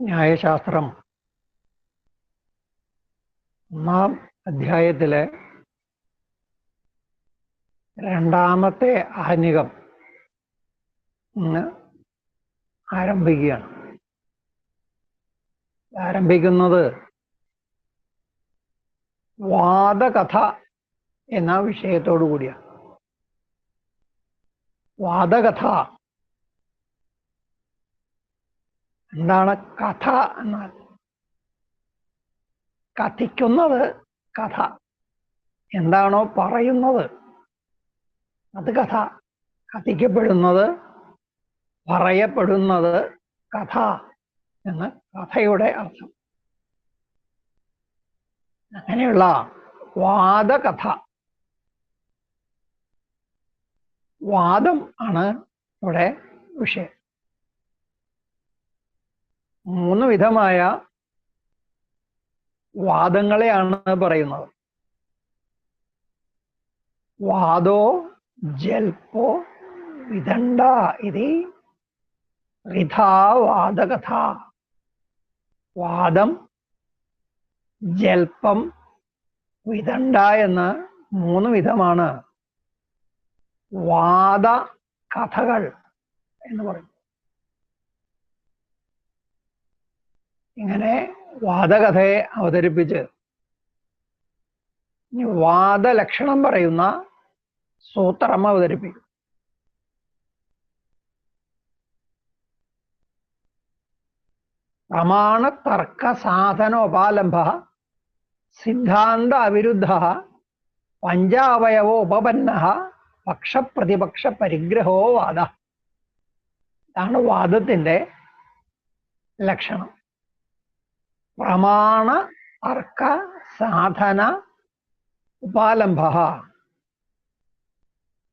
ന്യായശാസ്ത്രം ഒന്നാം അധ്യായത്തിലെ രണ്ടാമത്തെ ആനികം ഇന്ന് ആരംഭിക്കുകയാണ്. ആരംഭിക്കുന്നത് വാദകഥ എന്ന വിഷയത്തോടു കൂടിയാണ്. വാദകഥ എന്താണ്? കഥ എന്നാൽ കഥിക്കുന്നത് കഥ. എന്താണോ പറയുന്നത് അത് കഥ. കഥിക്കപ്പെടുന്നത്, പറയപ്പെടുന്നത് കഥ എന്ന് കഥയുടെ അർത്ഥം. അങ്ങനെയുള്ള വാദകഥ, വാദം ആണ് ഇവിടെ വിഷയം. 3 വിധമായ വാദങ്ങളെയാണ് പറയുന്നത്. വാദോ ജൽപോ വിദണ്ഡ ഇതി ത്രിധാ വാദകഥ. വാദം, ജൽപ്പം, വിദണ്ഡ എന്ന 3 വിധമാണ് വാദ കഥകൾ എന്ന് പറയും. ഇങ്ങനെ വാദകഥയെ അവതരിപ്പിച്ച് വാദലക്ഷണം പറയുന്ന സൂത്രം അവതരിപ്പിക്കും. പ്രമാണ തർക്ക സാധനോപാലംബ സിദ്ധാന്ത അവിരുദ്ധ പഞ്ചാവയവോ ഉപപന്ന പക്ഷപ്രതിപക്ഷ പരിഗ്രഹോ വാദ. ഇതാണ് വാദത്തിന്റെ ലക്ഷണം. പ്രമാണ തർക്ക സാധന ഉപാലംബ.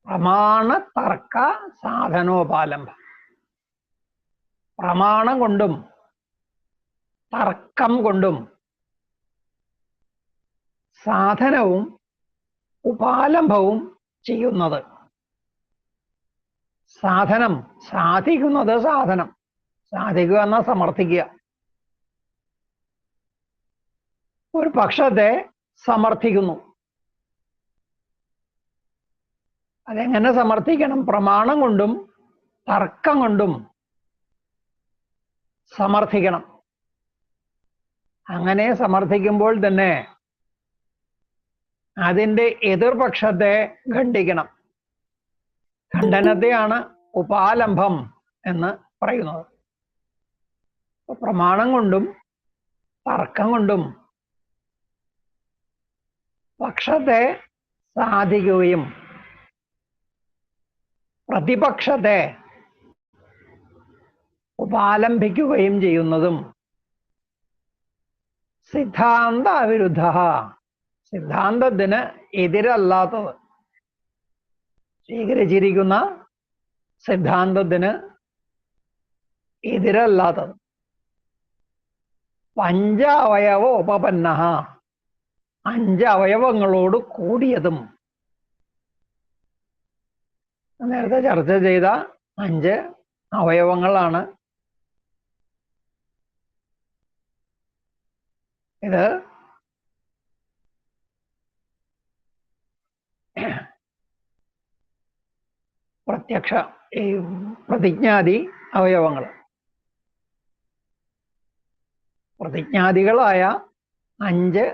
പ്രമാണ തർക്ക സാധനോപാലംബ. പ്രമാണം കൊണ്ടും തർക്കം കൊണ്ടും സാധനവും ഉപാലംബവും ചെയ്യുന്നത്. സാധനം, സാധിക്കുന്നത് സാധനം. സാധിക്കുക എന്നാൽ സമർത്ഥിക്കുക. ഒരു പക്ഷത്തെ സമർത്ഥിക്കുന്നു. അതെങ്ങനെ സമർത്ഥിക്കണം? പ്രമാണം കൊണ്ടും തർക്കം കൊണ്ടും സമർത്ഥിക്കണം. അങ്ങനെ സമർത്ഥിക്കുമ്പോൾ തന്നെ അതിൻ്റെ എതിർപക്ഷത്തെ ഖണ്ഡിക്കണം. ഖണ്ഡനത്തെയാണ് ഉപാലംബം എന്ന് പറയുന്നത്. പ്രമാണം കൊണ്ടും തർക്കം കൊണ്ടും പക്ഷത്തെ സാധിക്കുകയും പ്രതിപക്ഷത്തെ ഉപാലംബിക്കുകയും ചെയ്യുന്നതും സിദ്ധാന്ത അവിരുദ്ധ. സിദ്ധാന്തത്തിന് എതിരല്ലാത്തത്, സ്വീകരിച്ചിരിക്കുന്ന സിദ്ധാന്തത്തിന് എതിരല്ലാത്തത്. പഞ്ച അവയവ ഉപപന്ന. 5 അവയവങ്ങളോട് കൂടിയതും. നേരത്തെ ചർച്ച ചെയ്ത 5 അവയവങ്ങളാണ് ഇത്. പ്രത്യക്ഷ ഈ പ്രതിജ്ഞാദി അവയവങ്ങൾ. പ്രതിജ്ഞാദികളായ 5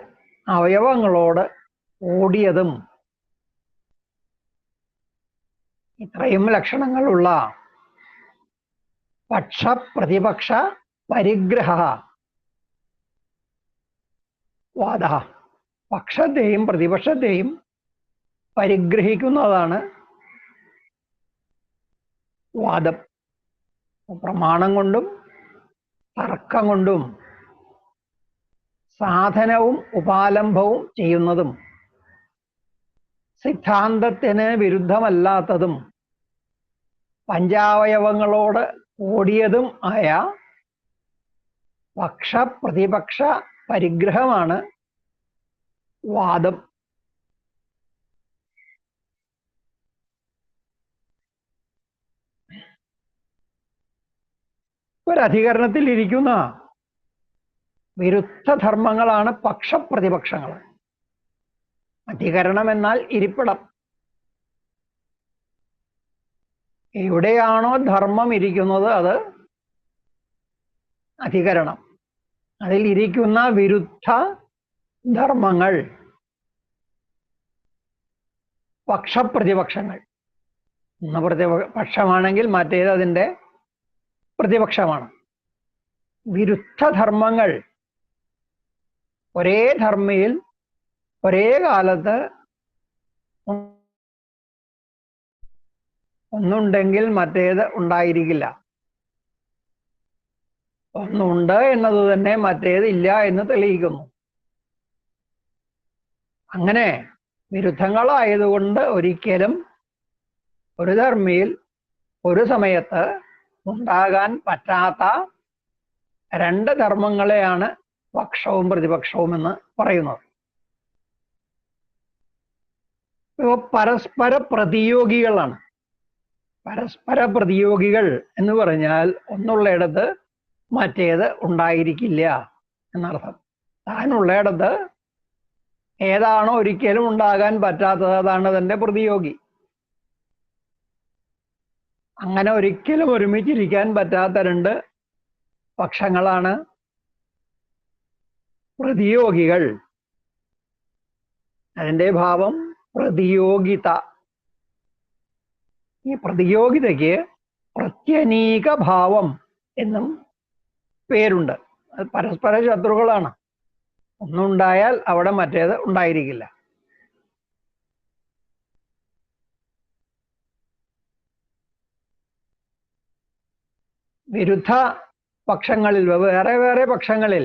അവയവങ്ങളോട് കൂടിയതും ഇത്രയും ലക്ഷണങ്ങളുള്ള പക്ഷപ്രതിപക്ഷ പരിഗ്രഹ വാദ. പക്ഷത്തെയും പ്രതിപക്ഷത്തെയും പരിഗ്രഹിക്കുന്നതാണ് വാദം. പ്രമാണം കൊണ്ടും തർക്കം കൊണ്ടും സാധനവും ഉപാലംബവും ചെയ്യുന്നതും സിദ്ധാന്തത്തിന് വിരുദ്ധമല്ലാത്തതും പഞ്ചാവയവങ്ങളോട് കൂടിയതും ആയ പക്ഷപ്രതിപക്ഷ പരിഗ്രഹമാണ് വാദം. ഒരധികരണത്തിൽ ഇരിക്കുന്ന വിരുദ്ധ ധർമ്മങ്ങളാണ് പക്ഷപ്രതിപക്ഷങ്ങൾ. അധികരണം എന്നാൽ ഇരിപ്പിടം. എവിടെയാണോ ധർമ്മം ഇരിക്കുന്നത് അത് അധികരണം. അതിൽ ഇരിക്കുന്ന വിരുദ്ധ ധർമ്മങ്ങൾ പക്ഷപ്രതിപക്ഷങ്ങൾ. ഒന്ന് പ്രതിപക്ഷമാണെങ്കിൽ മറ്റേത് അതിൻ്റെ പ്രതിപക്ഷമാണ്. വിരുദ്ധ ധർമ്മങ്ങൾ ഒരേ ധർമ്മിയിൽ ഒരേ കാലത്ത് ഒന്നുണ്ടെങ്കിൽ മറ്റേത് ഉണ്ടായിരിക്കില്ല. ഒന്നുണ്ട് എന്നത് തന്നെ മറ്റേത് ഇല്ല എന്ന് തെളിയിക്കുന്നു. അങ്ങനെ വിരുദ്ധങ്ങളായതുകൊണ്ട് ഒരിക്കലും ഒരു ധർമ്മിയിൽ ഒരു സമയത്ത് ഉണ്ടാകാൻ പറ്റാത്ത രണ്ട് ധർമ്മങ്ങളെയാണ് പക്ഷവും പ്രതിപക്ഷവും എന്ന് പറയുന്നത്. ഇവ പരസ്പര പ്രതിയോഗികളാണ്. പരസ്പര പ്രതിയോഗികൾ എന്ന് പറഞ്ഞാൽ ഒന്നുള്ളയിടത്ത് മറ്റേത് ഉണ്ടായിരിക്കില്ല എന്നർത്ഥം. താനുള്ളയിടത്ത് ഏതാണോ ഒരിക്കലും ഉണ്ടാകാൻ പറ്റാത്തത് അതാണ് അതിൻ്റെ പ്രതിയോഗി. അങ്ങനെ ഒരിക്കലും ഒരുമിച്ചിരിക്കാൻ പറ്റാത്ത രണ്ട് പക്ഷങ്ങളാണ് പ്രതിയോഗികൾ. അതിൻ്റെ ഭാവം പ്രതിയോഗിത. ഈ പ്രതിയോഗിതയ്ക്ക് പ്രത്യനീക ഭാവം എന്നും പേരുണ്ട്. അത് പരസ്പര ശത്രുക്കളാണ്. ഒന്നുണ്ടായാൽ അവിടെ മറ്റേത് ഉണ്ടായിരിക്കില്ല. വിരുദ്ധ പക്ഷങ്ങളിൽ, വേറെ വേറെ പക്ഷങ്ങളിൽ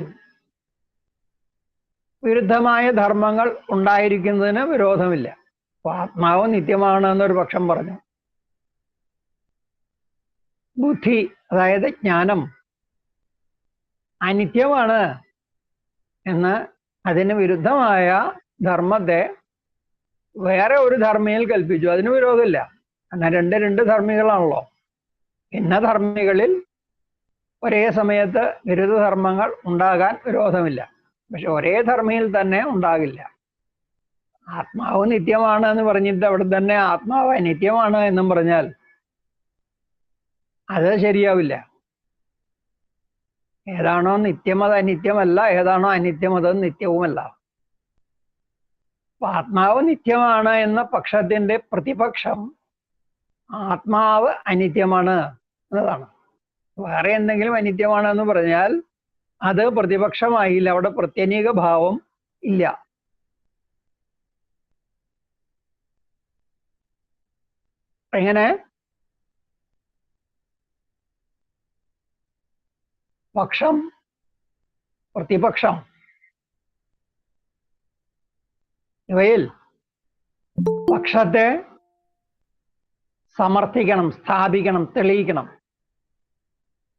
വിരുദ്ധമായ ധർമ്മങ്ങൾ ഉണ്ടായിരിക്കുന്നതിന് വിരോധമില്ല. ആത്മാവ് നിത്യമാണ് എന്നൊരു പക്ഷം പറഞ്ഞു. ബുദ്ധി, അതായത് ജ്ഞാനം, അനിത്യമാണ് എന്ന് അതിന് വിരുദ്ധമായ ധർമ്മത്തെ വേറെ ഒരു ധർമ്മിയിൽ കൽപ്പിച്ചു. അതിന് വിരോധമില്ല. എന്നാൽ രണ്ട് ധർമ്മികളാണല്ലോ. ഭിന്ന ധർമ്മികളിൽ ഒരേ സമയത്ത് വിരുദ്ധ ധർമ്മങ്ങൾ ഉണ്ടാകാൻ വിരോധമില്ല. പക്ഷെ ഒരേ ധർമ്മിയിൽ തന്നെ ഉണ്ടാകില്ല. ആത്മാവ് നിത്യമാണ് എന്ന് പറഞ്ഞിട്ട് അവിടെ തന്നെ ആത്മാവ് അനിത്യമാണ് എന്നും പറഞ്ഞാൽ അത് ശരിയാവില്ല. ഏതാണോ നിത്യം അത് അനിത്യമല്ല, ഏതാണോ അനിത്യം അത് നിത്യവുമല്ല. ആത്മാവ് നിത്യമാണ് എന്ന പക്ഷത്തിന്റെ പ്രതിപക്ഷം ആത്മാവ് അനിത്യമാണ് എന്നതാണ്. വേറെ എന്തെങ്കിലും അനിത്യമാണ് എന്ന് പറഞ്ഞാൽ അത് പ്രതിപക്ഷമായില്ല. അവിടെ പ്രത്യനീക ഭാവം ഇല്ല. എങ്ങനെ പക്ഷം പ്രതിപക്ഷം ഇവയിൽ പക്ഷത്തെ സമർത്ഥിക്കണം, സ്ഥാപിക്കണം, തെളിയിക്കണം.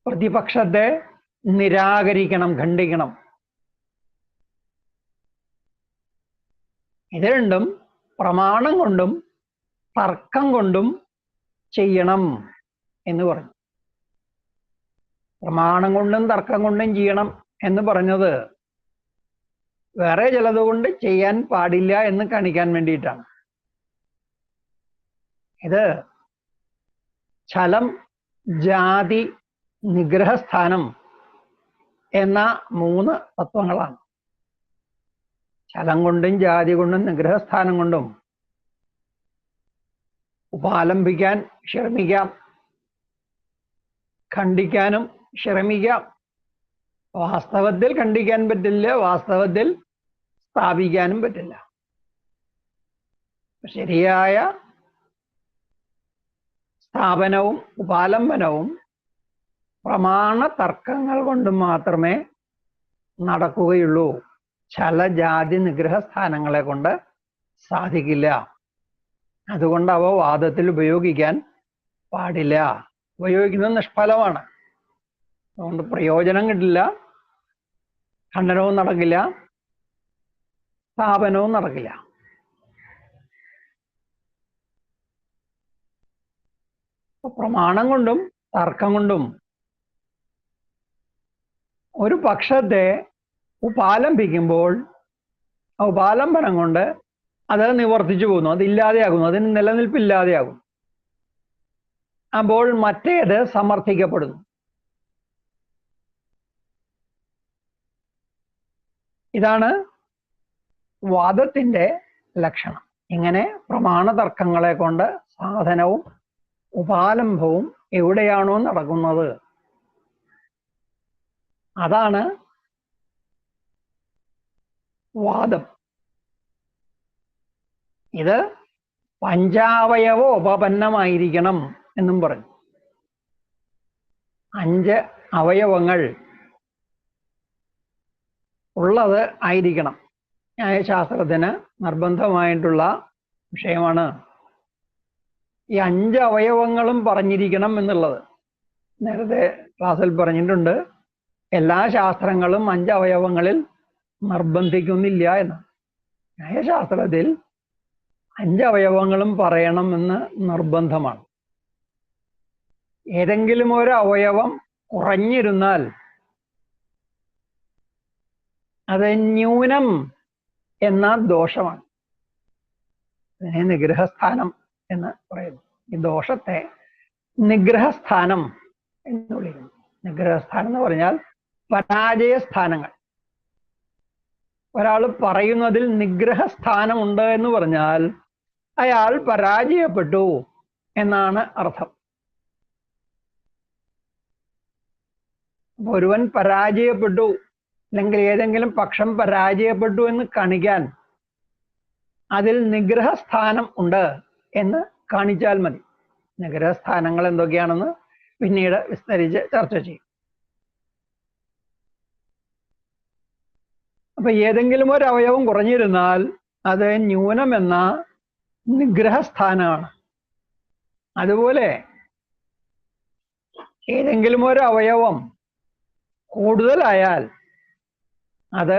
പ്രതിപക്ഷത്തെ നിരാകരിക്കണം, ഖണ്ഡിക്കണം. ഇത് രണ്ടും പ്രമാണം കൊണ്ടും തർക്കം കൊണ്ടും ചെയ്യണം എന്ന് പറഞ്ഞു. പ്രമാണം കൊണ്ടും തർക്കം കൊണ്ടും ചെയ്യണം എന്ന് പറഞ്ഞത് വേറെ ചിലതുകൊണ്ട് ചെയ്യാൻ പാടില്ല എന്ന് കാണിക്കാൻ വേണ്ടിയിട്ടാണ്. ഇത് ഛലം, ജാതി, നിഗ്രഹസ്ഥാനം എന്ന 3 തത്വങ്ങളാണ്. ഛലം കൊണ്ടും ജാതി കൊണ്ടും നിഗ്രഹസ്ഥാനം കൊണ്ടും ഉപാലംബിക്കാൻ ശ്രമിക്കാം, ഖണ്ഡിക്കാനും ശ്രമിക്കാം. വാസ്തവത്തിൽ ഖണ്ഡിക്കാൻ പറ്റില്ല, വാസ്തവത്തിൽ സ്ഥാപിക്കാനും പറ്റില്ല. ശരിയായ സ്ഥാപനവും ഉപാലംബനവും പ്രമാണ തർക്കങ്ങൾ കൊണ്ട് മാത്രമേ നടക്കുകയുള്ളൂ. ഛലജാതി നിഗ്രഹ സ്ഥാനങ്ങളെ കൊണ്ട് സാധിക്കില്ല. അതുകൊണ്ട് അവ വാദത്തിൽ ഉപയോഗിക്കാൻ പാടില്ല. ഉപയോഗിക്കുന്നത് നിഷ്ഫലമാണ്. അതുകൊണ്ട് പ്രയോജനം കിട്ടില്ല, ഖണ്ഡനവും നടക്കില്ല, സ്ഥാപനവും നടക്കില്ല. പ്രമാണം കൊണ്ടും തർക്കം കൊണ്ടും ഒരു പക്ഷത്തെ ഉപാലംബിക്കുമ്പോൾ ആ ഉപാലംബനം കൊണ്ട് അത് നിവർത്തിച്ചു പോകുന്നു, അതില്ലാതെയാകുന്നു, അതിന് നിലനിൽപ്പില്ലാതെയാകും. അപ്പോൾ മറ്റേത് സമർത്ഥിക്കപ്പെടുന്നു. ഇതാണ് വാദത്തിന്റെ ലക്ഷണം. ഇങ്ങനെ പ്രമാണ തർക്കങ്ങളെ കൊണ്ട് സാധനവും ഉപാലംബവും എവിടെയാണോ നടക്കുന്നത് അതാണ് വാദം. ഇത് പഞ്ചാവയവ ഉപപന്നമായിരിക്കണം എന്നും പറഞ്ഞു. 5 അവയവങ്ങൾ ഉള്ളത് ആയിരിക്കണം. ന്യായശാസ്ത്രത്തിന് നിർബന്ധമായിട്ടുള്ള വിഷയമാണ് ഈ 5 അവയവങ്ങളും പറഞ്ഞിരിക്കണം എന്നുള്ളത്. നേരത്തെ ക്ലാസ്സിൽ പറഞ്ഞിട്ടുണ്ട്, എല്ലാ ശാസ്ത്രങ്ങളും 5 അവയവങ്ങളിൽ നിർബന്ധിക്കുന്നില്ല എന്ന്. ന്യായശാസ്ത്രത്തിൽ 5 അവയവങ്ങളും പറയണം എന്ന് നിർബന്ധമാണ്. ഏതെങ്കിലും ഒരു അവയവം കുറഞ്ഞിരുന്നാൽ അത് ന്യൂനം എന്ന ദോഷമാണ്. അതിനെ നിഗ്രഹസ്ഥാനം എന്ന് പറയുന്നു. ഈ ദോഷത്തെ നിഗ്രഹസ്ഥാനം എന്ന് വിളിക്കുന്നു. നിഗ്രഹസ്ഥാനം എന്ന് പറഞ്ഞാൽ പരാജയസ്ഥാനങ്ങൾ. ഒരാൾ പറയുന്നതിൽ നിഗ്രഹസ്ഥാനമുണ്ട് എന്ന് പറഞ്ഞാൽ അയാൾ പരാജയപ്പെട്ടു എന്നാണ് അർത്ഥം. ഒരുവൻ പരാജയപ്പെട്ടു അല്ലെങ്കിൽ ഏതെങ്കിലും പക്ഷം പരാജയപ്പെട്ടു എന്ന് കാണിക്കാൻ അതിൽ നിഗ്രഹസ്ഥാനം ഉണ്ട് എന്ന് കാണിച്ചാൽ മതി. നിഗ്രഹസ്ഥാനങ്ങൾ എന്തൊക്കെയാണെന്ന് പിന്നീട് വിസ്തരിച്ച് ചർച്ച ചെയ്യും. അപ്പൊ ഏതെങ്കിലും ഒരു അവയവം കുറഞ്ഞിരുന്നാൽ അത് ന്യൂനം എന്ന നിഗ്രഹസ്ഥാനമാണ്. അതുപോലെ ഏതെങ്കിലും ഒരു അവയവം കൂടുതലായാൽ അത്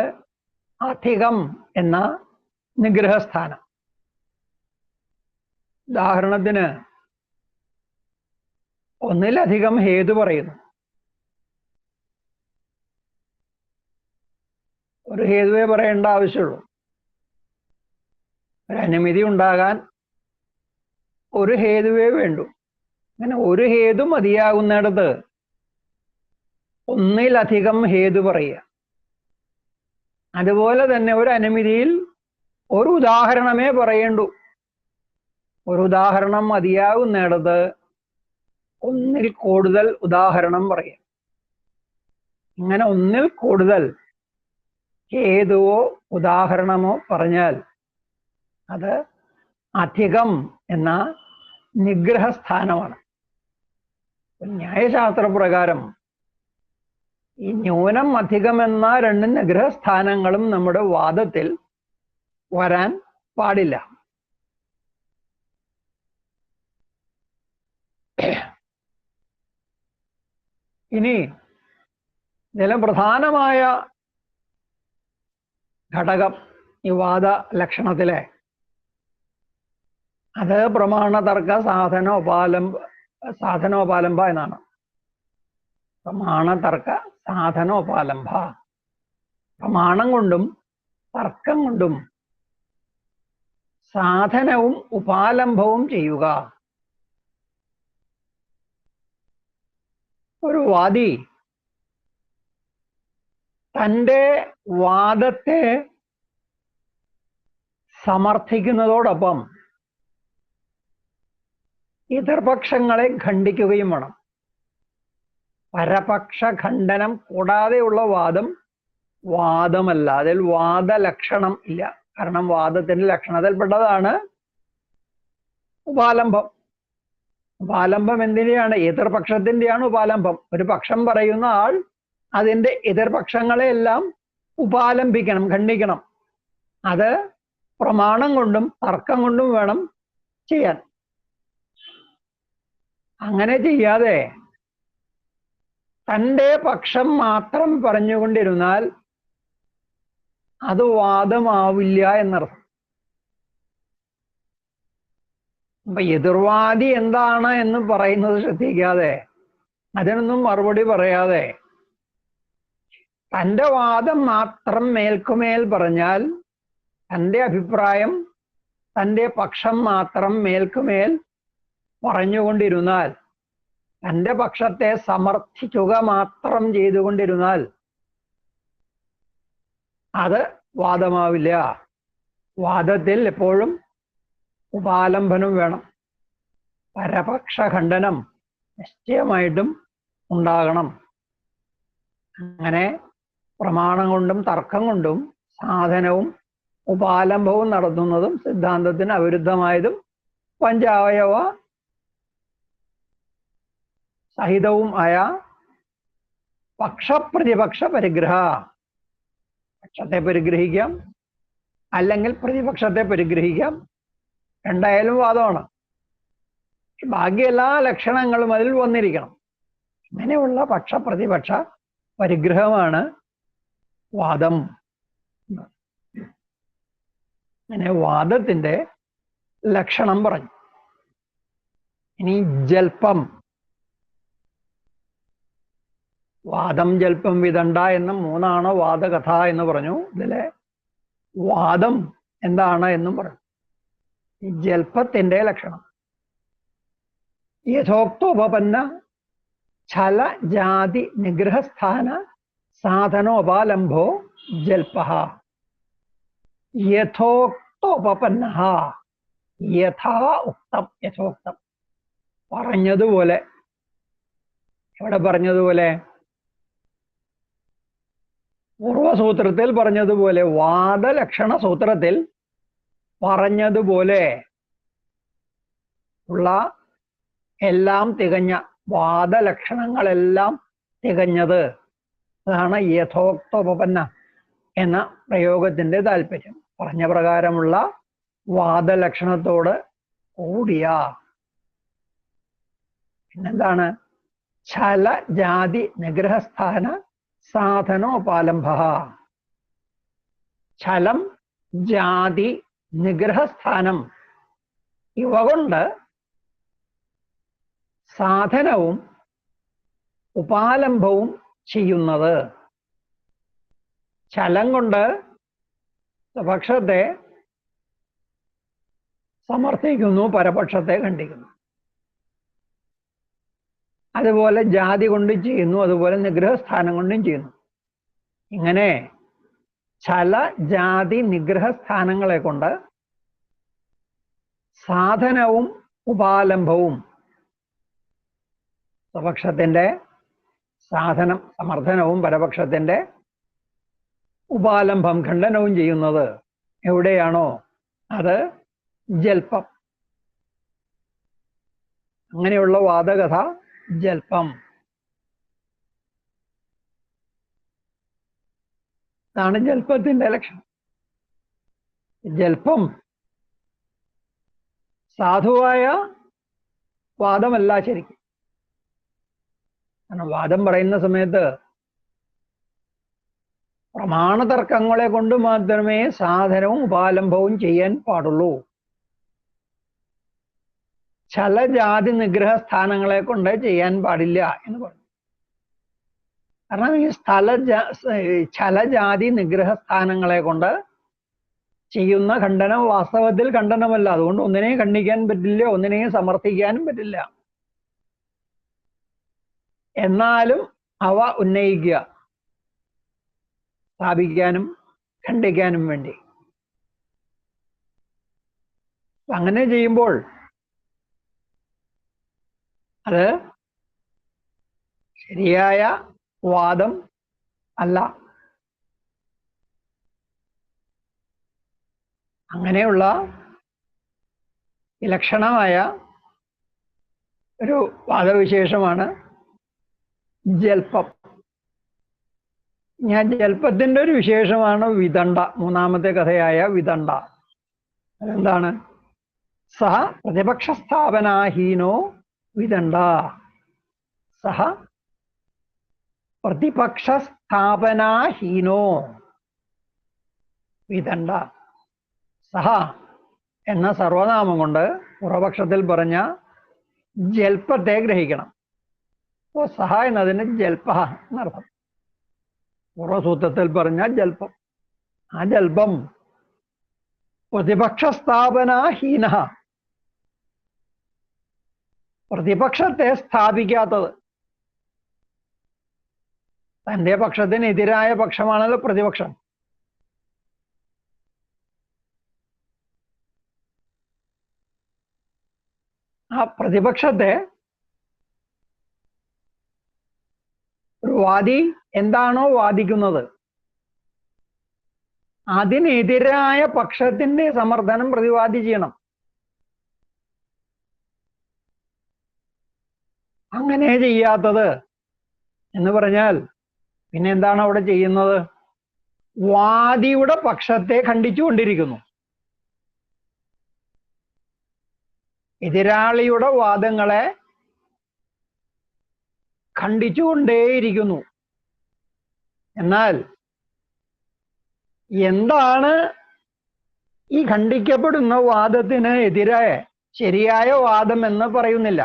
അധികം എന്ന നിഗ്രഹസ്ഥാനം. ഉദാഹരണത്തിന് ഒന്നിലധികം ഹേതു പറയുന്നു. ഒരു ഹേതുവേ പറയേണ്ട ആവശ്യമുള്ളൂ. ഒരു അനുമതി ഉണ്ടാകാൻ ഒരു ഹേതുവേ വേണ്ടു. അങ്ങനെ ഒരു ഹേതു മതിയാകുന്നിടത്ത് ഒന്നിലധികം ഹേതു പറയുക. അതുപോലെ തന്നെ ഒരു അനുമതിയിൽ ഒരു ഉദാഹരണമേ പറയേണ്ടു. ഒരു ഉദാഹരണം മതിയാകുന്നിടത്ത് ഒന്നിൽ കൂടുതൽ ഉദാഹരണം പറയുക. ഇങ്ങനെ ഒന്നിൽ കൂടുതൽ ഹേതുവോ ഉദാഹരണമോ പറഞ്ഞാൽ അത് അധികം എന്ന നിഗ്രഹസ്ഥാനമാണ്. ന്യായശാസ്ത്ര പ്രകാരം ഈ ന്യൂനം അധികം എന്ന 2 നിഗ്രഹസ്ഥാനങ്ങളും നമ്മുടെ വാദത്തിൽ വരാൻ പാടില്ല. ഇനി ഇതിലെ പ്രധാനമായ ഘടകം ഈ വാദ ലക്ഷണത്തിലെ അത് പ്രമാണതർക്ക സാധനോപാലംബ എന്നാണ്. പ്രമാണതർക്ക സാധനോപാലംബ. പ്രമാണം കൊണ്ടും തർക്കം കൊണ്ടും സാധനവും ഉപാലംബവും ചെയ്യുക. ഒരു വാദി തൻ്റെ വാദത്തെ സമർത്ഥിക്കുന്നതോടൊപ്പം എതിർപക്ഷങ്ങളെ ഖണ്ഡിക്കുകയും വേണം. പരപക്ഷ ഖണ്ഡനം കൂടാതെയുള്ള വാദം വാദമല്ല. അതിൽ വാദലക്ഷണം ഇല്ല. കാരണം വാദത്തിന്റെ ലക്ഷണത്തിൽപ്പെട്ടതാണ് ഉപാലംബം. ഉപാലംബം എന്തിനെയാണ്? എതിർപക്ഷത്തിന്റെയാണ് ഉപാലംബം. ഒരു പക്ഷം പറയുന്ന ആൾ അതിൻ്റെ എതിർപക്ഷങ്ങളെ എല്ലാം ഉപാലംബിക്കണം, ഖണ്ഡിക്കണം. അത് പ്രമാണം കൊണ്ടും തർക്കം കൊണ്ടും വേണം ചെയ്യാൻ. അങ്ങനെ ചെയ്യാതെ തൻ്റെ പക്ഷം മാത്രം പറഞ്ഞുകൊണ്ടിരുന്നാൽ അത് വാദമാവില്ല എന്നർത്ഥം. അപ്പൊ എതിർവാദി എന്താണ് എന്ന് പറയുന്നത് ശ്രദ്ധിക്കാതെ അതിനൊന്നും മറുപടി പറയാതെ തൻ്റെ വാദം മാത്രം മേൽക്കുമേൽ പറഞ്ഞാൽ, തൻ്റെ അഭിപ്രായം, തൻ്റെ പക്ഷം മാത്രം മേൽക്കുമേൽ പറഞ്ഞുകൊണ്ടിരുന്നാൽ, തൻ്റെ പക്ഷത്തെ സമർത്ഥിക്കുക മാത്രം ചെയ്തുകൊണ്ടിരുന്നാൽ അത് വാദമാവില്ല. വാദത്തിൽ എപ്പോഴും ഉപാലംബനം വേണം. പരപക്ഷ ഖണ്ഡനം നിശ്ചയമായിട്ടും ഉണ്ടാകണം. അങ്ങനെ പ്രമാണം കൊണ്ടും തർക്കം കൊണ്ടും സാധനവും ഉപാലംബവും നടത്തുന്നതും സിദ്ധാന്തത്തിന് അവിരുദ്ധമായതും പഞ്ചാവയവ സഹിതവും ആയ പക്ഷപ്രതിപക്ഷ പരിഗ്രഹ. പക്ഷത്തെ പരിഗ്രഹിക്കാം, അല്ലെങ്കിൽ പ്രതിപക്ഷത്തെ പരിഗ്രഹിക്കാം. രണ്ടായാലും വാദമാണ്. ബാക്കി എല്ലാ ലക്ഷണങ്ങളും അതിൽ വന്നിരിക്കണം. അങ്ങനെയുള്ള പക്ഷപ്രതിപക്ഷ പരിഗ്രഹമാണ് വാദം. അങ്ങനെ വാദത്തിന്റെ ലക്ഷണം പറഞ്ഞു. ഇനി ജൽപ്പം. വാദം, ജൽപ്പം, വിദണ്ഡ എന്ന മൂന്നാണ് വാദകഥ എന്ന് പറഞ്ഞു. ഇതിലെ വാദം എന്താണ് എന്നും പറഞ്ഞു. ഈ ജൽപ്പത്തിന്റെ ലക്ഷണം യഥോക്തോപന്ന ഛല ജാതി നിഗ്രഹസ്ഥാന സാധനോപാലംബോ ജൽപ. യഥോക്തോപന്ന, യഥാ ഉക്തം, യഥോക്തം, പറഞ്ഞതുപോലെ. എവിടെ പറഞ്ഞതുപോലെ? പൂർവസൂത്രത്തിൽ പറഞ്ഞതുപോലെ, വാദലക്ഷണ സൂത്രത്തിൽ പറഞ്ഞതുപോലെ ഉള്ള എല്ലാം തികഞ്ഞ, വാദലക്ഷണങ്ങളെല്ലാം തികഞ്ഞത്. അതാണ് യഥോക്തോപന്ന എന്ന പ്രയോഗത്തിന്റെ താല്പര്യം. പറഞ്ഞ പ്രകാരമുള്ള വാദലക്ഷണത്തോട് കൂടിയ. പിന്നെന്താണ്? ഛല ജാതി നിഗ്രഹസ്ഥാന സാധനോപാലംബ. ഛലം, ജാതി, നിഗ്രഹസ്ഥാനം ഇവ കൊണ്ട് സാധനവും ഉപാലംബവും ചെയ്യുന്നത്. ഛലം കൊണ്ട് സ്വപക്ഷത്തെ സമർത്ഥിക്കുന്നു, പരപക്ഷത്തെ ഖണ്ഡിക്കുന്നു. അതുപോലെ ജാതി കൊണ്ടും ചെയ്യുന്നു, അതുപോലെ നിഗ്രഹസ്ഥാനം കൊണ്ടും ചെയ്യുന്നു. ഇങ്ങനെ ഛല, ജാതി, നിഗ്രഹസ്ഥാനങ്ങളെ കൊണ്ട് സാധനവും ഉപാലംബവും, സ്വപക്ഷത്തിന്റെ സാധനം സമർത്ഥനവും പരപക്ഷത്തിന്റെ ഉപാലംബം ഖണ്ഡനവും ചെയ്യുന്നത് എവിടെയാണോ അത് ജൽപ്പം. അങ്ങനെയുള്ള വാദകഥ ജൽപ്പം. ഇതാണ് ജൽപ്പത്തിന്റെ ലക്ഷണം. ജൽപ്പം സാധുവായ വാദമല്ല ശരിക്കും. കാരണം വാദം പറയുന്ന സമയത്ത് പ്രമാണതർക്കങ്ങളെ കൊണ്ട് മാത്രമേ സാധനവും ഉപാലംബവും ചെയ്യാൻ പാടുള്ളൂ. ഛലജാതി നിഗ്രഹ സ്ഥാനങ്ങളെ കൊണ്ട് ചെയ്യാൻ പാടില്ല എന്ന് പറഞ്ഞു. കാരണം ഈ ഛലജാതി നിഗ്രഹ സ്ഥാനങ്ങളെ കൊണ്ട് ചെയ്യുന്ന ഖണ്ഡനം വാസ്തവത്തിൽ ഖണ്ഡനമല്ല. അതുകൊണ്ട് ഒന്നിനെയും ഖണ്ഡിക്കാൻ പറ്റില്ല, ഒന്നിനെയും സമർത്ഥിക്കാനും പറ്റില്ല. എന്നാലും അവ ഉന്നയിക്കുക, സ്ഥാപിക്കാനും ഖണ്ഡിക്കാനും വേണ്ടി. അങ്ങനെ ചെയ്യുമ്പോൾ അത് ശരിയായ വാദം അല്ല. അങ്ങനെയുള്ള വിലക്ഷണമായ ഒരു വാദവിശേഷമാണ് ജൽപ്പം. ഞാൻ ജൽപ്പത്തിന്റെ ഒരു വിശേഷമാണ് വിദണ്ഡ. മൂന്നാമത്തെ കഥയായ വിദണ്ഡ. അതെന്താണ്? സഹ പ്രതിപക്ഷസ്ഥാപനാഹീനോ വിദണ്ഡ. സഹ പ്രതിപക്ഷസ്ഥാപനാഹീനോ വിദണ്ഡ. സഹ എന്ന സർവനാമം കൊണ്ട് പൂർവപക്ഷത്തിൽ പറഞ്ഞ ജൽപ്പത്തെ ഗ്രഹിക്കണം. അപ്പോൾ സഹ എന്നതിന് ജൽപ്പ എന്നർത്ഥം. പൂർവസൂത്രത്തിൽ പറഞ്ഞ ജൽപ്പം. ആ ജൽപ്പം പ്രതിപക്ഷസ്ഥാപനാഹീന, പ്രതിപക്ഷത്തെ സ്ഥാപിക്കാത്തത്. തന്റെ പക്ഷത്തിനെതിരായ പക്ഷമാണല്ലോ പ്രതിപക്ഷം. ആ പ്രതിപക്ഷത്തെ ഒരു വാദി എന്താണോ വാദിക്കുന്നത് അതിനെതിരായ പക്ഷത്തിന്റെ സമർത്ഥനം പ്രതിവാദി ചെയ്യണം. അങ്ങനെ ചെയ്യാത്തത് എന്ന് പറഞ്ഞാൽ പിന്നെ എന്താണ് അവിടെ ചെയ്യുന്നത്? വാദിയുടെ പക്ഷത്തെ ഖണ്ഡിച്ചുകൊണ്ടിരിക്കുന്നു. എതിരാളിയുടെ വാദങ്ങളെ ഖണ്ഡിച്ചുകൊണ്ടേയിരിക്കുന്നു. എന്നാൽ എന്താണ് ഈ ഖണ്ഡിക്കപ്പെടുന്ന വാദത്തിന് എതിരായ ശരിയായ വാദം എന്ന് പറയുന്നില്ല.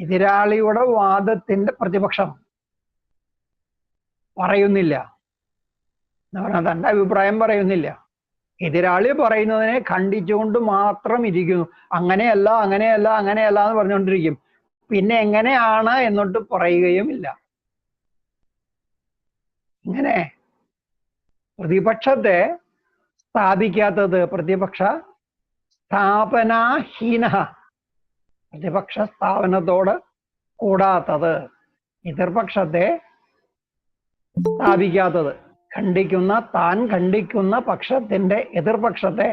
എതിരാളിയുടെ വാദത്തിന്റെ പ്രതിപക്ഷം പറയുന്നില്ല എന്ന് പറഞ്ഞാൽ തന്റെ അഭിപ്രായം പറയുന്നില്ല. എതിരാളി പറയുന്നതിനെ ഖണ്ഡിച്ചുകൊണ്ട് മാത്രം ഇരിക്കുന്നു. അങ്ങനെയല്ല അങ്ങനെയല്ല അങ്ങനെയല്ല എന്ന് പറഞ്ഞുകൊണ്ടിരിക്കും. പിന്നെ എങ്ങനെയാണ് എന്നിട്ട് പറയുകയുമില്ല. ഇങ്ങനെ പ്രതിപക്ഷത്തെ സ്ഥാപിക്കാത്തത്, പ്രതിപക്ഷ സ്ഥാപനാഹീന, പ്രതിപക്ഷ സ്ഥാപനത്തോട് കൂടാത്തത്, എതിർപക്ഷത്തെ സ്ഥാപിക്കാത്തത്, താൻ ഖണ്ഡിക്കുന്ന പക്ഷത്തിന്റെ എതിർപക്ഷത്തെ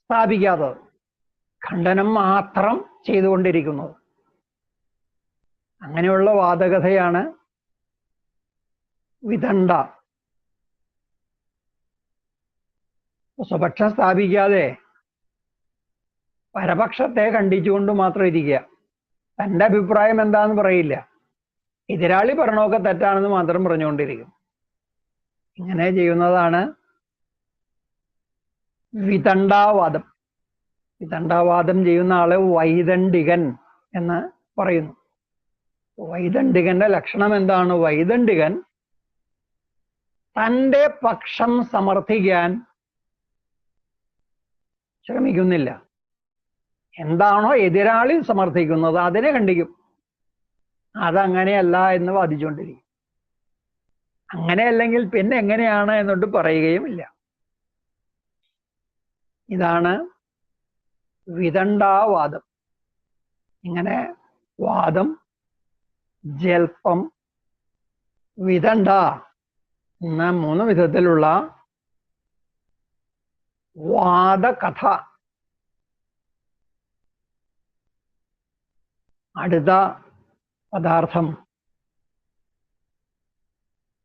സ്ഥാപിക്കാത്തത്, ഖണ്ഡനം മാത്രം ചെയ്തുകൊണ്ടിരിക്കുന്നത്. അങ്ങനെയുള്ള വാദകഥയാണ് വിദണ്ഡ. സ്വപക്ഷം സ്ഥാപിക്കാതെ പരപക്ഷത്തെ ഖണ്ഡിച്ചുകൊണ്ട് മാത്രം ഇരിക്കുക. തൻ്റെ അഭിപ്രായം എന്താന്ന് പറയില്ല. എതിരാളി പറഞ്ഞൊക്കെ തെറ്റാണെന്ന് മാത്രം പറഞ്ഞുകൊണ്ടിരിക്കും. ഇങ്ങനെ ചെയ്യുന്നതാണ് വിദണ്ഡാവാദം. വിദണ്ഡാവാദം ചെയ്യുന്ന ആള് വൈദണ്ഡികൻ എന്ന് പറയുന്നു. വൈദണ്ഡികന്റെ ലക്ഷണം എന്താണ്? വൈദണ്ഡികൻ തൻ്റെ പക്ഷം സമർത്ഥിക്കാൻ ശ്രമിക്കുന്നില്ല. എന്താണോ എതിരാളി സമർത്ഥിക്കുന്നത് അതിനെ ഖണ്ഡിക്കും. അതങ്ങനെയല്ല എന്ന് വാദിച്ചുകൊണ്ടിരിക്കും. അങ്ങനെയല്ലെങ്കിൽ പിന്നെ എങ്ങനെയാണ് എന്നിട്ട് പറയുകയുമില്ല. ഇതാണ് വിദണ്ഡാവാദം. ഇങ്ങനെ വാദം, ജൽപ്പം, വിദണ്ഡ എന്ന 3 വിധത്തിലുള്ള വാദകഥ അടുത്ത പദാർത്ഥം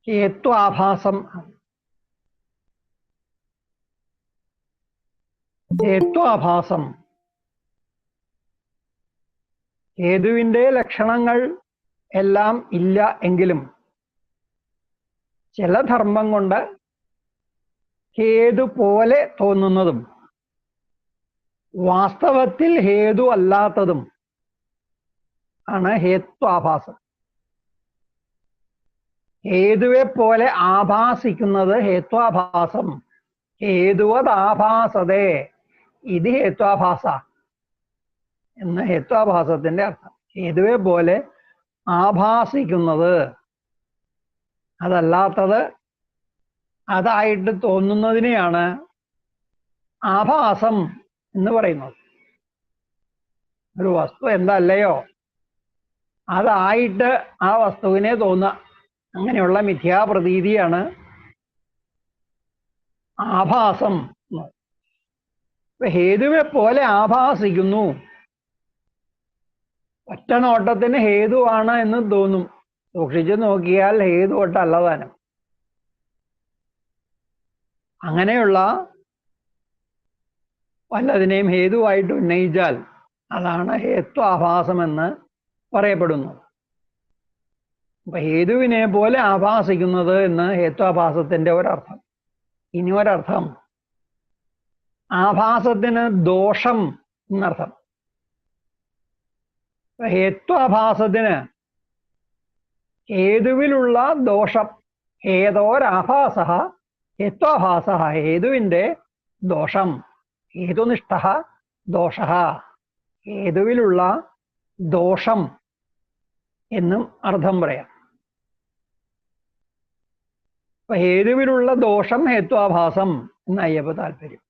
ഹേത്വാഭാസം. ഹേത്വാഭാസം ഹേതുവിൻ്റെ ലക്ഷണങ്ങൾ എല്ലാം ഇല്ല എങ്കിലും ചില ധർമ്മം കൊണ്ട് ഹേതു പോലെ തോന്നുന്നതും വാസ്തവത്തിൽ ഹേതു അല്ലാത്തതും ആണ് ഹേത്വാഭാസം. ഹേതുവെ പോലെ ആഭാസിക്കുന്നത് ഹേത്വാഭാസം. ഹേതുവദാഭാസതേ ഇത് ഹേത്വാഭാസ എന്ന് ഹേത്വാഭാസത്തിന്റെ അർത്ഥം. ഹേതുവെ പോലെ ആഭാസിക്കുന്നത്, അതല്ലാത്തത് അതായിട്ട് തോന്നുന്നതിനെയാണ് ആഭാസം എന്ന് പറയുന്നത്. ഒരു വസ്തു എന്തല്ലയോ അതായിട്ട് ആ വസ്തുവിനെ തോന്നുക, അങ്ങനെയുള്ള മിഥ്യാപ്രതീതിയാണ് ആഭാസം. ഹേതുവെ പോലെ ആഭാസിക്കുന്നു. ഒറ്റ നോട്ടത്തിന് ഹേതുവാണ് എന്ന് തോന്നും. സൂക്ഷിച്ചു നോക്കിയാൽ ഹേതു ഒട്ടല്ല താനും. അങ്ങനെയുള്ള വല്ലതിനെയും ഹേതുവായിട്ട് ഉന്നയിച്ചാൽ അതാണ് ഹേത്വാഭാസം എന്ന് പറയപ്പെടുന്നത്. അപ്പൊ ഹേതുവിനെ പോലെ ആഭാസിക്കുന്നത് എന്ന് ഹേത്വാഭാസത്തിന്റെ ഒരർത്ഥം. ഇനി ഒരർത്ഥം ആഭാസത്തിന് ദോഷം എന്നർത്ഥം. ഹേത്വാഭാസത്തിന് ഹേതുവിലുള്ള ദോഷം. ഹേതോരാഭാസ ഹേത്വാഭാസ. ഹേതുവിന്റെ ദോഷം. ഹേതുനിഷ്ഠ ദോഷ. ഹേതുവിലുള്ള ദോഷം എന്നും അർത്ഥം പറയാം. അപ്പൊ ഹേതുവിലുള്ള ദോഷം ഹേത്വാഭാസം എന്നായി അപ്പൊ താല്പര്യം.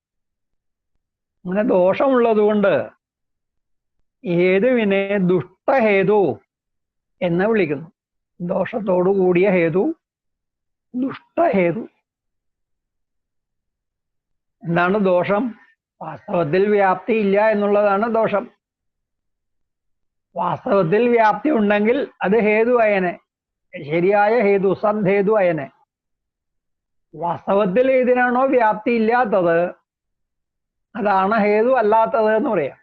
അങ്ങനെ ദോഷമുള്ളത് കൊണ്ട് ഹേതുവിനെ ദുഷ്ടഹേതു എന്ന് വിളിക്കുന്നു. ദോഷത്തോടു കൂടിയ ഹേതു ദുഷ്ടഹേതു. എന്താണ് ദോഷം? വാസ്തവത്തിൽ വ്യാപ്തി ഇല്ല എന്നുള്ളതാണ് ദോഷം. വാസ്തവത്തിൽ വ്യാപ്തി ഉണ്ടെങ്കിൽ അത് ഹേതു അയനെ, ശരിയായ ഹേതു, സദ്ഹേതു അയനെ. വാസ്തവത്തിൽ ഏതിനാണോ വ്യാപ്തി ഇല്ലാത്തത് അതാണ് ഹേതു അല്ലാത്തത് എന്ന് പറയാം.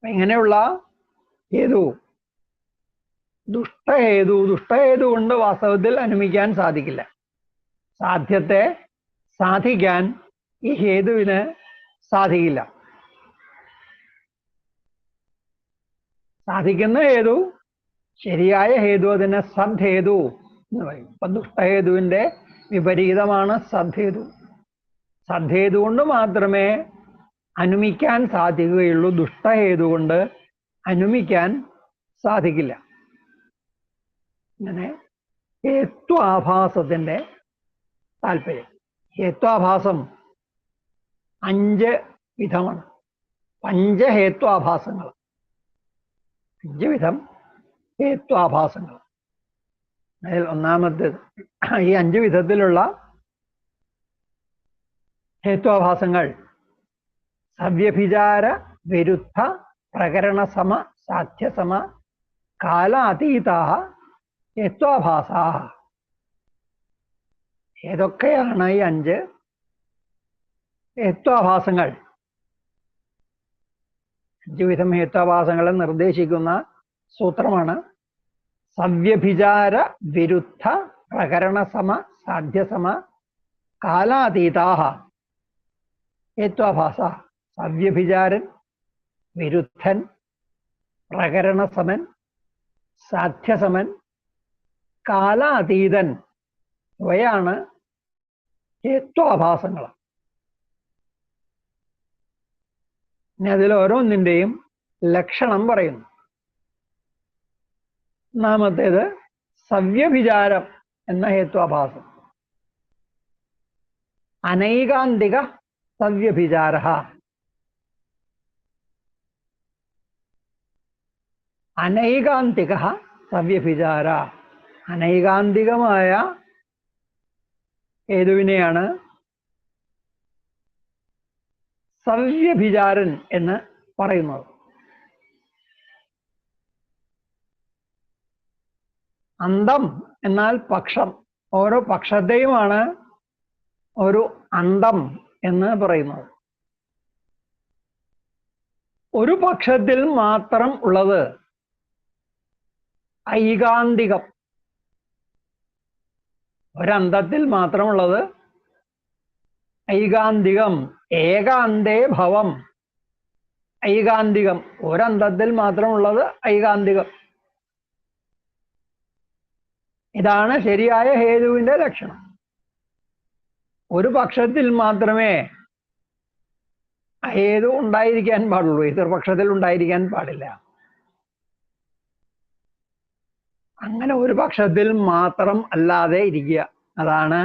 ഇങ്ങനെയുള്ള ഹേതു ദുഷ്ടഹേതു. ദുഷ്ടഹേതു കൊണ്ട് വാസ്തവത്തിൽ അനുമിക്കാൻ സാധിക്കില്ല. സാധ്യത്തെ സാധിക്കാൻ ഈ ഹേതുവിന് സാധിക്കില്ല. സാധിക്കുന്ന ഹേതു, ശരിയായ ഹേതു, അതിനെ സദ്ഹേതു എന്ന് പറയും. അപ്പൊ ദുഷ്ടഹേതുവിന്റെ വിപരീതമാണ് സദ്ഹേതു. സദ്ഹേതു കൊണ്ട് മാത്രമേ അനുമിക്കാൻ സാധിക്കുകയുള്ളൂ. ദുഷ്ടഹേതു കൊണ്ട് അനുമിക്കാൻ സാധിക്കില്ല. അങ്ങനെ ഹേത്വാഭാസത്തിന്റെ താല്പര്യം. ഹേത്വാഭാസം 5 വിധമാണ്. പഞ്ചഹേത്വാഭാസങ്ങൾ. 5 വിധം ഹേത്വാഭാസങ്ങൾ. അതിൽ ഒന്നാമത്തേത് ഈ 5 വിധത്തിലുള്ള ഹേത്വാഭാസങ്ങൾ സവ്യഭിചാര വിരുദ്ധ പ്രകരണസമ സാധ്യസമ കാലാതീതാ ഹേത്വാഭാസാ. ഏതൊക്കെയാണ് ഈ 5 ഹേത്വാഭാസങ്ങൾ? 5 വിധം ഹേത്വാഭാസങ്ങളെ നിർദ്ദേശിക്കുന്ന സൂത്രമാണ് സവ്യഭിചാര വിരുദ്ധ പ്രകരണസമ സാധ്യസമ കാലാതീതാഹ ഹേത്വാഭാസ. സവ്യഭിചാരൻ, വിരുദ്ധൻ, പ്രകരണസമൻ, സാധ്യസമൻ, കാലാതീതൻ ഇവയാണ് ഹേത്വാഭാസങ്ങൾ. ഇനി അതിൽ ഓരോന്നിൻ്റെയും ലക്ഷണം പറയുന്നു. ഒന്നാമത്തേത് സവ്യഭിചാരം എന്ന ഹേത്വാഭാസം. അനൈകാന്തിക സവ്യഭിചാര. അനൈകാന്തിക സവ്യഭിചാര. അനൈകാന്തികമായ ഹേതുവിനെയാണ് സവ്യഭിചാരൻ എന്ന് പറയുന്നത്. അന്തം എന്നാൽ പക്ഷം. ഓരോ പക്ഷത്തെയുമാണ് ഒരു അന്തം എന്ന് പറയുന്നത്. ഒരു പക്ഷത്തിൽ മാത്രം ഉള്ളത് ഐകാന്തികം. ഒരന്തത്തിൽ മാത്രമുള്ളത് ഐകാന്തികം. ഏകാന്തേ ഭവം. ഐകാന്തികം. ഒരന്തത്തിൽ മാത്രമുള്ളത് ഐകാന്തികം. ഇതാണ് ശരിയായ ഹേതുവിന്റെ ലക്ഷണം. ഒരു പക്ഷത്തിൽ മാത്രമേ ഹേതു ഉണ്ടായിരിക്കാൻ പാടുള്ളൂ, എതിർപക്ഷത്തിൽ ഉണ്ടായിരിക്കാൻ പാടില്ല. അങ്ങനെ ഒരു പക്ഷത്തിൽ മാത്രം അല്ലാതെ ഇരിക്കുക, അതാണ്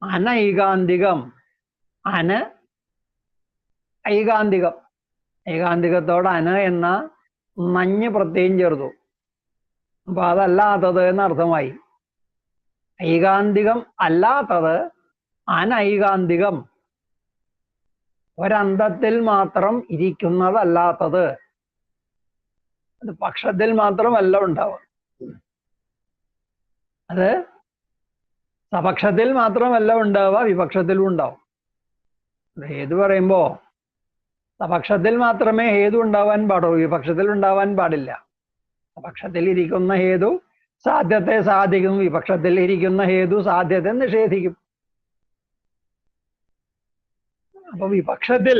അനൈകാന്തികം. അന ഐകാന്തികം. ഏകാന്തികത്തോട് അന എന്ന നഞ്ഞ് പ്രത്യയം ചേർത്തു. അപ്പൊ അതല്ലാത്തത് എന്നർത്ഥമായി. ഐകാന്തികം അല്ലാത്തത് അനൈകാന്തികം. ഒരന്തത്തിൽ മാത്രം ഇരിക്കുന്നതല്ലാത്തത്. അത് പക്ഷത്തിൽ മാത്രമല്ല ഉണ്ടാവുക. അത് സപക്ഷത്തിൽ മാത്രമല്ല ഉണ്ടാവുക, വിപക്ഷത്തിലും ഉണ്ടാവും. ഹേതു പറയുമ്പോ സപക്ഷത്തിൽ മാത്രമേ ഹേതു ഉണ്ടാവാൻ പാടുള്ളൂ, വിപക്ഷത്തിൽ ഉണ്ടാവാൻ പാടില്ല. സപക്ഷത്തിൽ ഇരിക്കുന്ന ഹേതു സാധ്യത്തെ സാധിക്കും, വിപക്ഷത്തിൽ ഇരിക്കുന്ന ഹേതു സാധ്യത്തെ നിഷേധിക്കും. അപ്പൊ വിപക്ഷത്തിൽ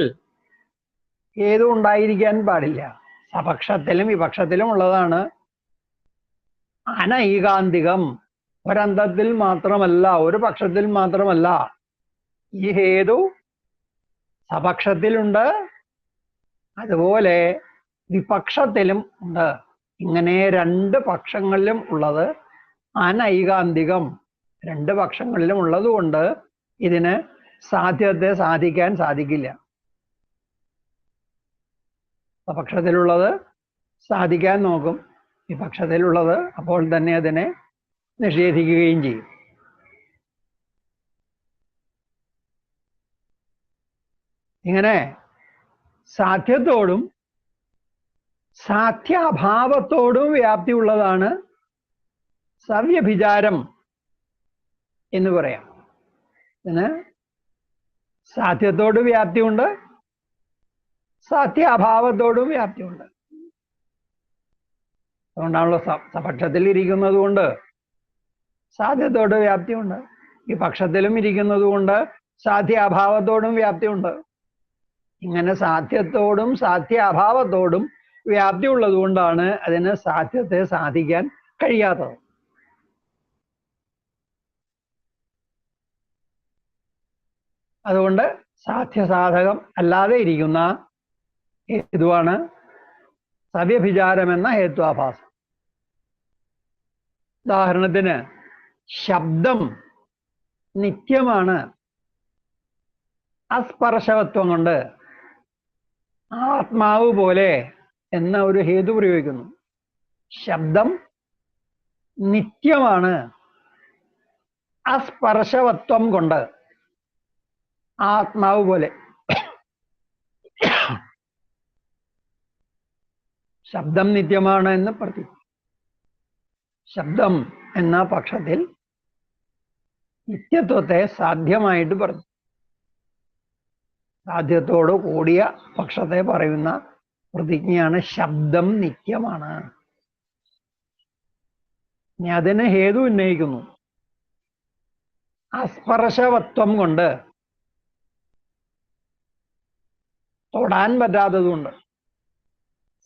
ഹേതു ഉണ്ടായിരിക്കാൻ പാടില്ല, സപക്ഷത്തിലും വിപക്ഷത്തിലും ഉള്ളതാണ് അനൈകാന്തികം. ഒരന്തത്തിൽ മാത്രമല്ല, ഒരു പക്ഷത്തിൽ മാത്രമല്ല. ഈ ഹേതു സപക്ഷത്തിലുണ്ട്, അതുപോലെ വിപക്ഷത്തിലും ഉണ്ട്. ഇങ്ങനെ രണ്ട് പക്ഷങ്ങളിലും ഉള്ളത് അനൈകാന്തികം. രണ്ട് പക്ഷങ്ങളിലും ഉള്ളത് കൊണ്ട് ഇതിന് സാധ്യത്തെ സാധിക്കാൻ സാധിക്കില്ല. സപക്ഷത്തിലുള്ളത് സാധിക്കാൻ നോക്കും, വിപക്ഷത്തിലുള്ളത് അപ്പോൾ തന്നെ അതിനെ നിഷേധിക്കുകയും ചെയ്യും. ഇങ്ങനെ സാധ്യത്തോടും സാധ്യാഭാവത്തോടും വ്യാപ്തിയുള്ളതാണ് സവ്യഭിചാരം എന്ന് പറയാം. ഇതിന് സാധ്യത്തോട് വ്യാപ്തിയുണ്ട്, സാധ്യാഭാവത്തോടും വ്യാപ്തിയുണ്ട്. അതുകൊണ്ടാണല്ലോ സപക്ഷത്തിൽ ഇരിക്കുന്നത് കൊണ്ട് സാധ്യത്തോട് വ്യാപ്തിയുണ്ട്, വിപക്ഷത്തിലും ഇരിക്കുന്നത് കൊണ്ട് സാധ്യാഭാവത്തോടും വ്യാപ്തിയുണ്ട്. ഇങ്ങനെ സാധ്യത്തോടും സാധ്യാഭാവത്തോടും വ്യാപ്തി ഉള്ളത് കൊണ്ടാണ് അതിന് സാധ്യത്തെ സാധിക്കാൻ കഴിയാത്തത്. അതുകൊണ്ട് സാധ്യസാധകം അല്ലാതെ ഇരിക്കുന്ന ഹേതുവാണ് സവ്യഭിചാരം എന്ന ഹേത്വാഭാസം. ഉദാഹരണത്തിന് ശബ്ദം നിത്യമാണ്. അസ്പർശവത്വം കൊണ്ട് ആത്മാവ് പോലെ എന്ന ഒരു ഹേതു പ്രയോഗിക്കുന്നു. ശബ്ദം നിത്യമാണ് അസ്പർശവത്വം കൊണ്ട് ആത്മാവ് പോലെ. ശബ്ദം നിത്യമാണ് എന്ന് പ്രതി. ശബ്ദം എന്ന പക്ഷത്തിൽ നിത്യത്വത്തെ സാധ്യമായിട്ട് പറഞ്ഞു. സാധ്യത്തോട് കൂടിയ പക്ഷത്തെ പറയുന്ന പ്രതിജ്ഞയാണ് ശബ്ദം നിത്യമാണ്. ഇനി അതിന് ഹേതു ഉന്നയിക്കുന്നു. അസ്പർശവത്വം കൊണ്ട്, തൊടാൻ പറ്റാത്തതുകൊണ്ട്,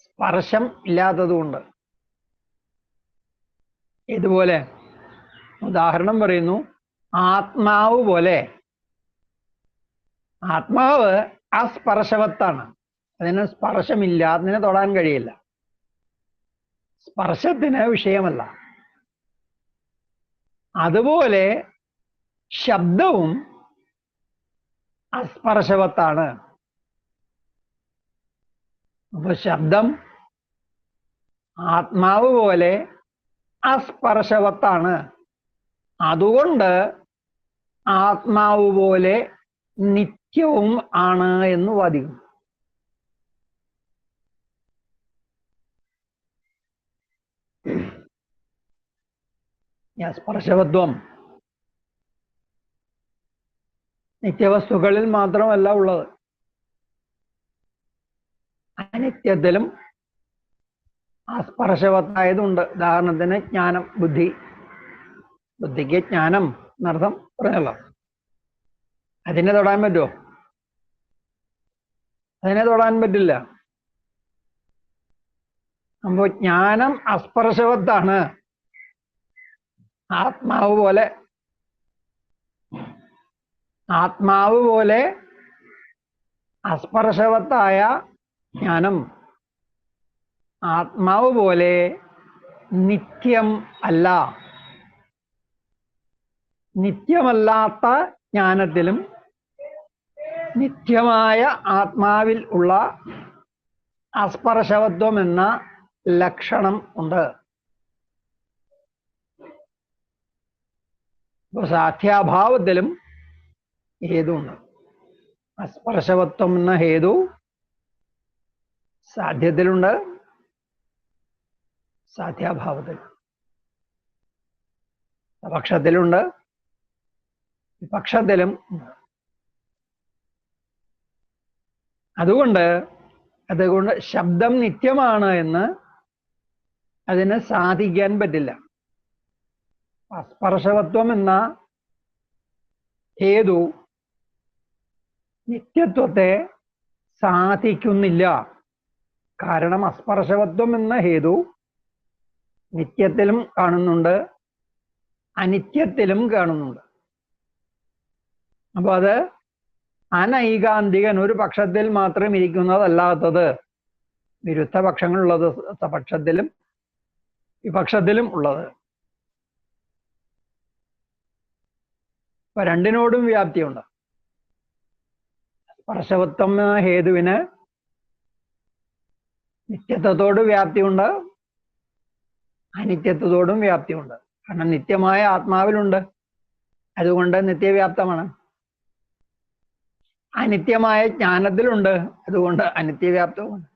സ്പർശം ഇല്ലാത്തതുകൊണ്ട്. ഇതുപോലെ ഉദാഹരണം പറയുന്നു, ആത്മാവ് പോലെ. ആത്മാവ് അസ്പർശവത്താണ്, അതിന് സ്പർശമില്ല, അതിനെ തൊടാൻ കഴിയില്ല, സ്പർശത്തിന് വിഷയമല്ല. അതുപോലെ ശബ്ദവും അസ്പർശവത്താണ്. അപ്പൊ ശബ്ദം ആത്മാവ് പോലെ അസ്പർശവത്താണ്. അതുകൊണ്ട് ആത്മാവ് പോലെ നിത്യവും ആണ് എന്ന് വാദിക്കുന്നു. സ്പർശവത്വം നിത്യവസ്തുക്കളിൽ മാത്രമല്ല ഉള്ളത്, അനിത്യത്തിലും അസ്പർശവത്തായതുണ്ട്. ഉദാഹരണത്തിന് ജ്ഞാനം, ബുദ്ധി. ബുദ്ധിക്ക് ജ്ഞാനം എന്നർത്ഥം പറഞ്ഞല്ലോ. അതിനെ തൊടാൻ പറ്റുമോ? അതിനെ തൊടാൻ പറ്റില്ല. അപ്പോ ജ്ഞാനം അസ്പർശവത്താണ്, ആത്മാവ് പോലെ. ആത്മാവ് പോലെ അസ്പർശവത്തായ ജ്ഞാനം ആത്മാവ് പോലെ നിത്യം അല്ല. നിത്യമല്ലാത്ത ജ്ഞാനത്തിലും നിത്യമായ ആത്മാവിൽ ഉള്ള അസ്പർശവത്വം എന്ന ലക്ഷണം ഉണ്ട്. ഇപ്പൊ സാധ്യാഭാവത്തിലും ഹേതുണ്ട്. അസ്പർശവത്വം എന്ന ഹേതു സാധ്യത്തിലുണ്ട്, സാധ്യാഭാവത്തിലും. പക്ഷത്തിലുണ്ട്, വിപക്ഷത്തിലും ഉണ്ട്. അതുകൊണ്ട് ശബ്ദം നിത്യമാണ് എന്ന് അതിന് സാധിക്കാൻ പറ്റില്ല. അസ്പർശവത്വം എന്ന ഹേതു നിത്യത്വത്തെ സാധിക്കുന്നില്ല. കാരണം അസ്പർശവത്വം എന്ന ഹേതു നിത്യത്തിലും കാണുന്നുണ്ട്, അനിത്യത്തിലും കാണുന്നുണ്ട്. അപ്പൊ അത് അനൈകാന്തികൻ, ഒരു പക്ഷത്തിൽ മാത്രം ഇരിക്കുന്നതല്ലാത്തത്, വിരുദ്ധ പക്ഷങ്ങളുള്ളത് പക്ഷത്തിലും വിപക്ഷത്തിലും ഉള്ളത്. ഇപ്പൊ രണ്ടിനോടും വ്യാപ്തിയുണ്ട്. സ്പർശവത്വം എന്ന ഹേതുവിന് നിത്യത്വത്തോട് വ്യാപ്തിയുണ്ട്, അനിത്യത്വത്തോടും വ്യാപ്തിയുണ്ട്. കാരണം നിത്യമായ ആത്മാവിലുണ്ട്, അതുകൊണ്ട് നിത്യവ്യാപ്തമാണ്. അനിത്യമായ ജ്ഞാനത്തിലുണ്ട്, അതുകൊണ്ട് അനിത്യവ്യാപ്തവുമാണ്.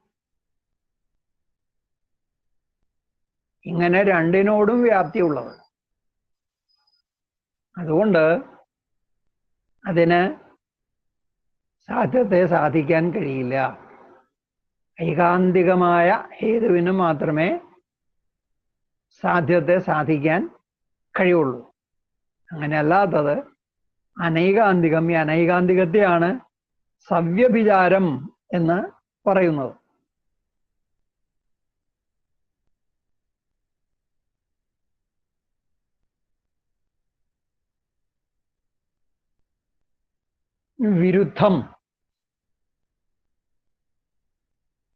ഇങ്ങനെ രണ്ടിനോടും വ്യാപ്തിയുള്ളത്. അതുകൊണ്ട് അതിന് സാധ്യത്തെ സാധിക്കാൻ കഴിയില്ല. ഐകാന്തികമായ ഹേതുവിന് മാത്രമേ സാധ്യത്തെ സാധിക്കാൻ കഴിയുള്ളൂ. അങ്ങനെ അല്ലാത്തത് അനൈകാന്തികം. ഈ അനൈകാന്തികത്തെയാണ് സവ്യഭിചാരം എന്ന് പറയുന്നത്. വിരുദ്ധം,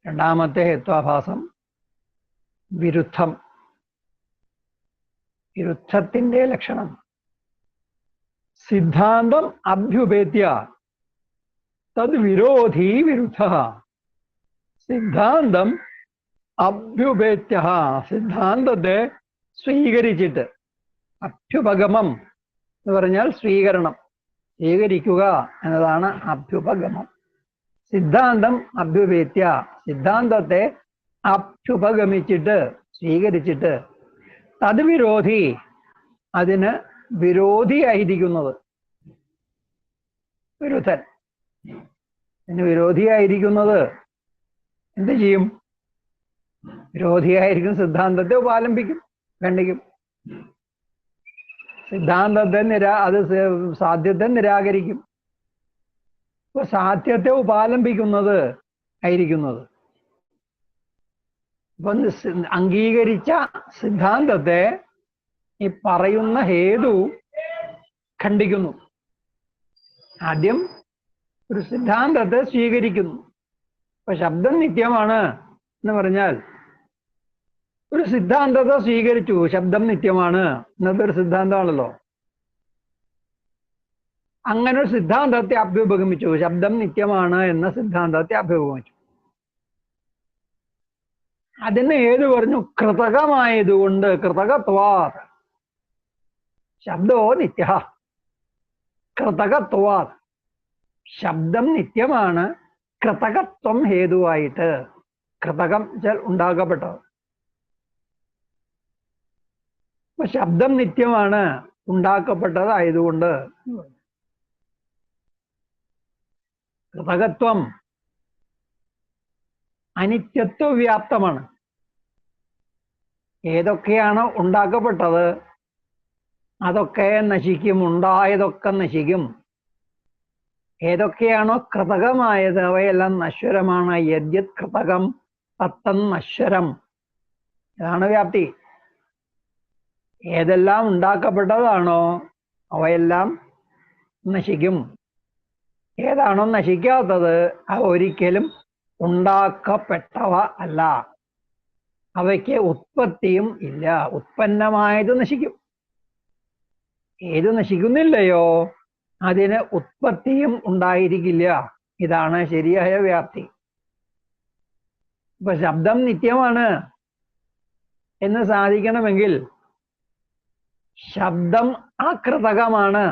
രണ്ടാമത്തെ ഹേത്വാഭാസം വിരുദ്ധം. വിരുദ്ധത്തിന്റെ ലക്ഷണം സിദ്ധാന്തം അഭ്യുപേത്യ തദ് വിരോധി വിരുദ്ധ. സിദ്ധാന്തം അഭ്യുപേത്യ, സിദ്ധാന്തത്തെ സ്വീകരിച്ചിട്ട്. അഭ്യുപഗമം എന്ന് പറഞ്ഞാൽ സ്വീകരണം, സ്വീകരിക്കുക എന്നതാണ് അഭ്യുപഗമം. സിദ്ധാന്തം അഭ്യുപേത്യ, സിദ്ധാന്തത്തെ അഭ്യുപഗമിച്ചിട്ട്, സ്വീകരിച്ചിട്ട്. തത് വിരോധി, അതിന് വിരോധിയായിരിക്കുന്നത്. വിരുദ്ധൻ അതിന് വിരോധിയായിരിക്കുന്നത് എന്ത് ചെയ്യും? വിരോധിയായിരിക്കും സിദ്ധാന്തത്തെ ഉപാലംബിക്കും, ഖണ്ഡിക്കും. സിദ്ധാന്തത്തെ അത് സാധ്യത്തെ നിരാകരിക്കും. ഇപ്പൊ സാധ്യത്തെ ഉപാലംബിക്കുന്നത് ആയിരിക്കുന്നത്. ഇപ്പൊ അംഗീകരിച്ച സിദ്ധാന്തത്തെ ഈ പറയുന്ന ഹേതു ഖണ്ഡിക്കുന്നു. ആദ്യം ഒരു സിദ്ധാന്തത്തെ സ്വീകരിക്കുന്നു. ഇപ്പൊ ശബ്ദം നിത്യമാണ് എന്ന് പറഞ്ഞാൽ ഒരു സിദ്ധാന്തത്തെ സ്വീകരിച്ചു, ശബ്ദം നിത്യമാണ് എന്നതൊരു സിദ്ധാന്തമാണല്ലോ. അങ്ങനെ ഒരു സിദ്ധാന്തത്തെ അഭ്യുപഗമിച്ചു, ശബ്ദം നിത്യമാണ് എന്ന സിദ്ധാന്തത്തെ അഭ്യുപഗമിച്ചു. അതിന് ഏത് പറഞ്ഞു? കൃതകമായതുകൊണ്ട്. കൃതകത്വാത്, ശബ്ദോ നിത്യ. കൃതകത്വാത്, ശബ്ദം നിത്യമാണ് കൃതകത്വം ഹേതുവായിട്ട്. കൃതകം ഉണ്ടാക്കപ്പെട്ടത്. അപ്പൊ ശബ്ദം നിത്യമാണ് ഉണ്ടാക്കപ്പെട്ടതായതുകൊണ്ട്. കൃതകത്വം അനിത്യത്വ വ്യാപ്തമാണ്. ഏതൊക്കെയാണോ ഉണ്ടാക്കപ്പെട്ടത് അതൊക്കെ നശിക്കും, ഉണ്ടായതൊക്കെ നശിക്കും. ഏതൊക്കെയാണോ കൃതകമായത് അവയെല്ലാം നശ്വരമാണ്. യദ്യത് കൃതകം തത്തം നശ്വരം. ഇതാണ് വ്യാപ്തി. ഏതെല്ലാം ഉണ്ടാക്കപ്പെട്ടതാണോ അവയെല്ലാം നശിക്കും. ഏതാണോ നശിക്കാത്തത് അവ ഒരിക്കലും ഉണ്ടാക്കപ്പെട്ടവ അല്ല. അവയ്ക്ക് ഉത്പത്തിയും ഇല്ല. ഉത്പന്നമായത് നശിക്കും. ഏത് നശിക്കുന്നില്ലയോ അതിന് ഉത്പത്തിയും ഉണ്ടായിരിക്കില്ല. ഇതാണ് ശരിയായ വ്യാപ്തി. ഇപ്പൊ ശബ്ദം നിത്യമാണ് എന്ന് സാധിക്കണമെങ്കിൽ ശബ്ദം അകൃതകമാണ്,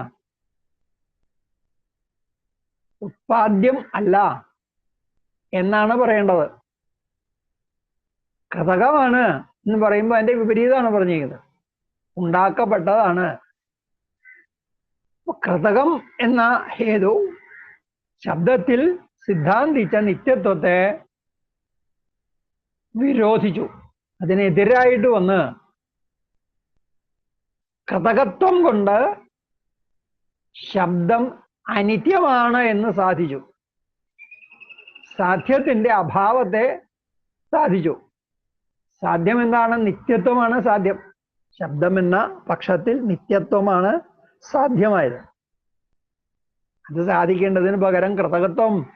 ഉത്പാദ്യം അല്ല എന്നാണ് പറയേണ്ടത്. കൃതകമാണ് എന്ന് പറയുമ്പോൾ അതിന്റെ വിപരീതമാണ് പറഞ്ഞിരിക്കുന്നത്, ഉണ്ടാക്കപ്പെട്ടതാണ്. കൃതകം എന്ന ഹേതു ശബ്ദത്തിൽ സിദ്ധാന്തിച്ച നിത്യത്വത്തെ വിരോധിച്ചു. അതിനെതിരായിട്ട് വന്ന് കൃതകത്വം കൊണ്ട് ശബ്ദം അനിത്യമാണ് എന്ന് സാധിച്ചു. സാധ്യത്തിന്റെ അഭാവത്തെ സാധിച്ചു. സാധ്യം എന്താണ്? നിത്യത്വമാണ് സാധ്യം. ശബ്ദം എന്ന പക്ഷത്തിൽ നിത്യത്വമാണ് സാധ്യമായത്. അത് സാധിക്കേണ്ടതിന് പകരം കൃതകത്വം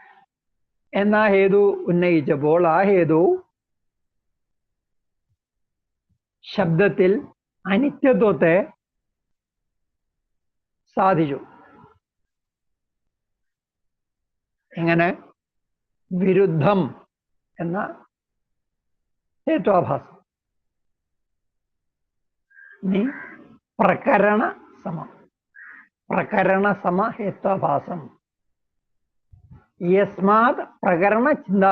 എന്ന ഹേതു ഉന്നയിച്ചപ്പോൾ ആ ഹേതു ശബ്ദത്തിൽ അനിത്യത്വത്തെ സാധിച്ചു. ഇങ്ങനെ വിരുദ്ധം എന്ന ഹേത്വാഭാസം. ഇനി പ്രകരണ സമ ഹേത്വാഭാസം. യസ്മാത് പ്രകരണ ചിന്ത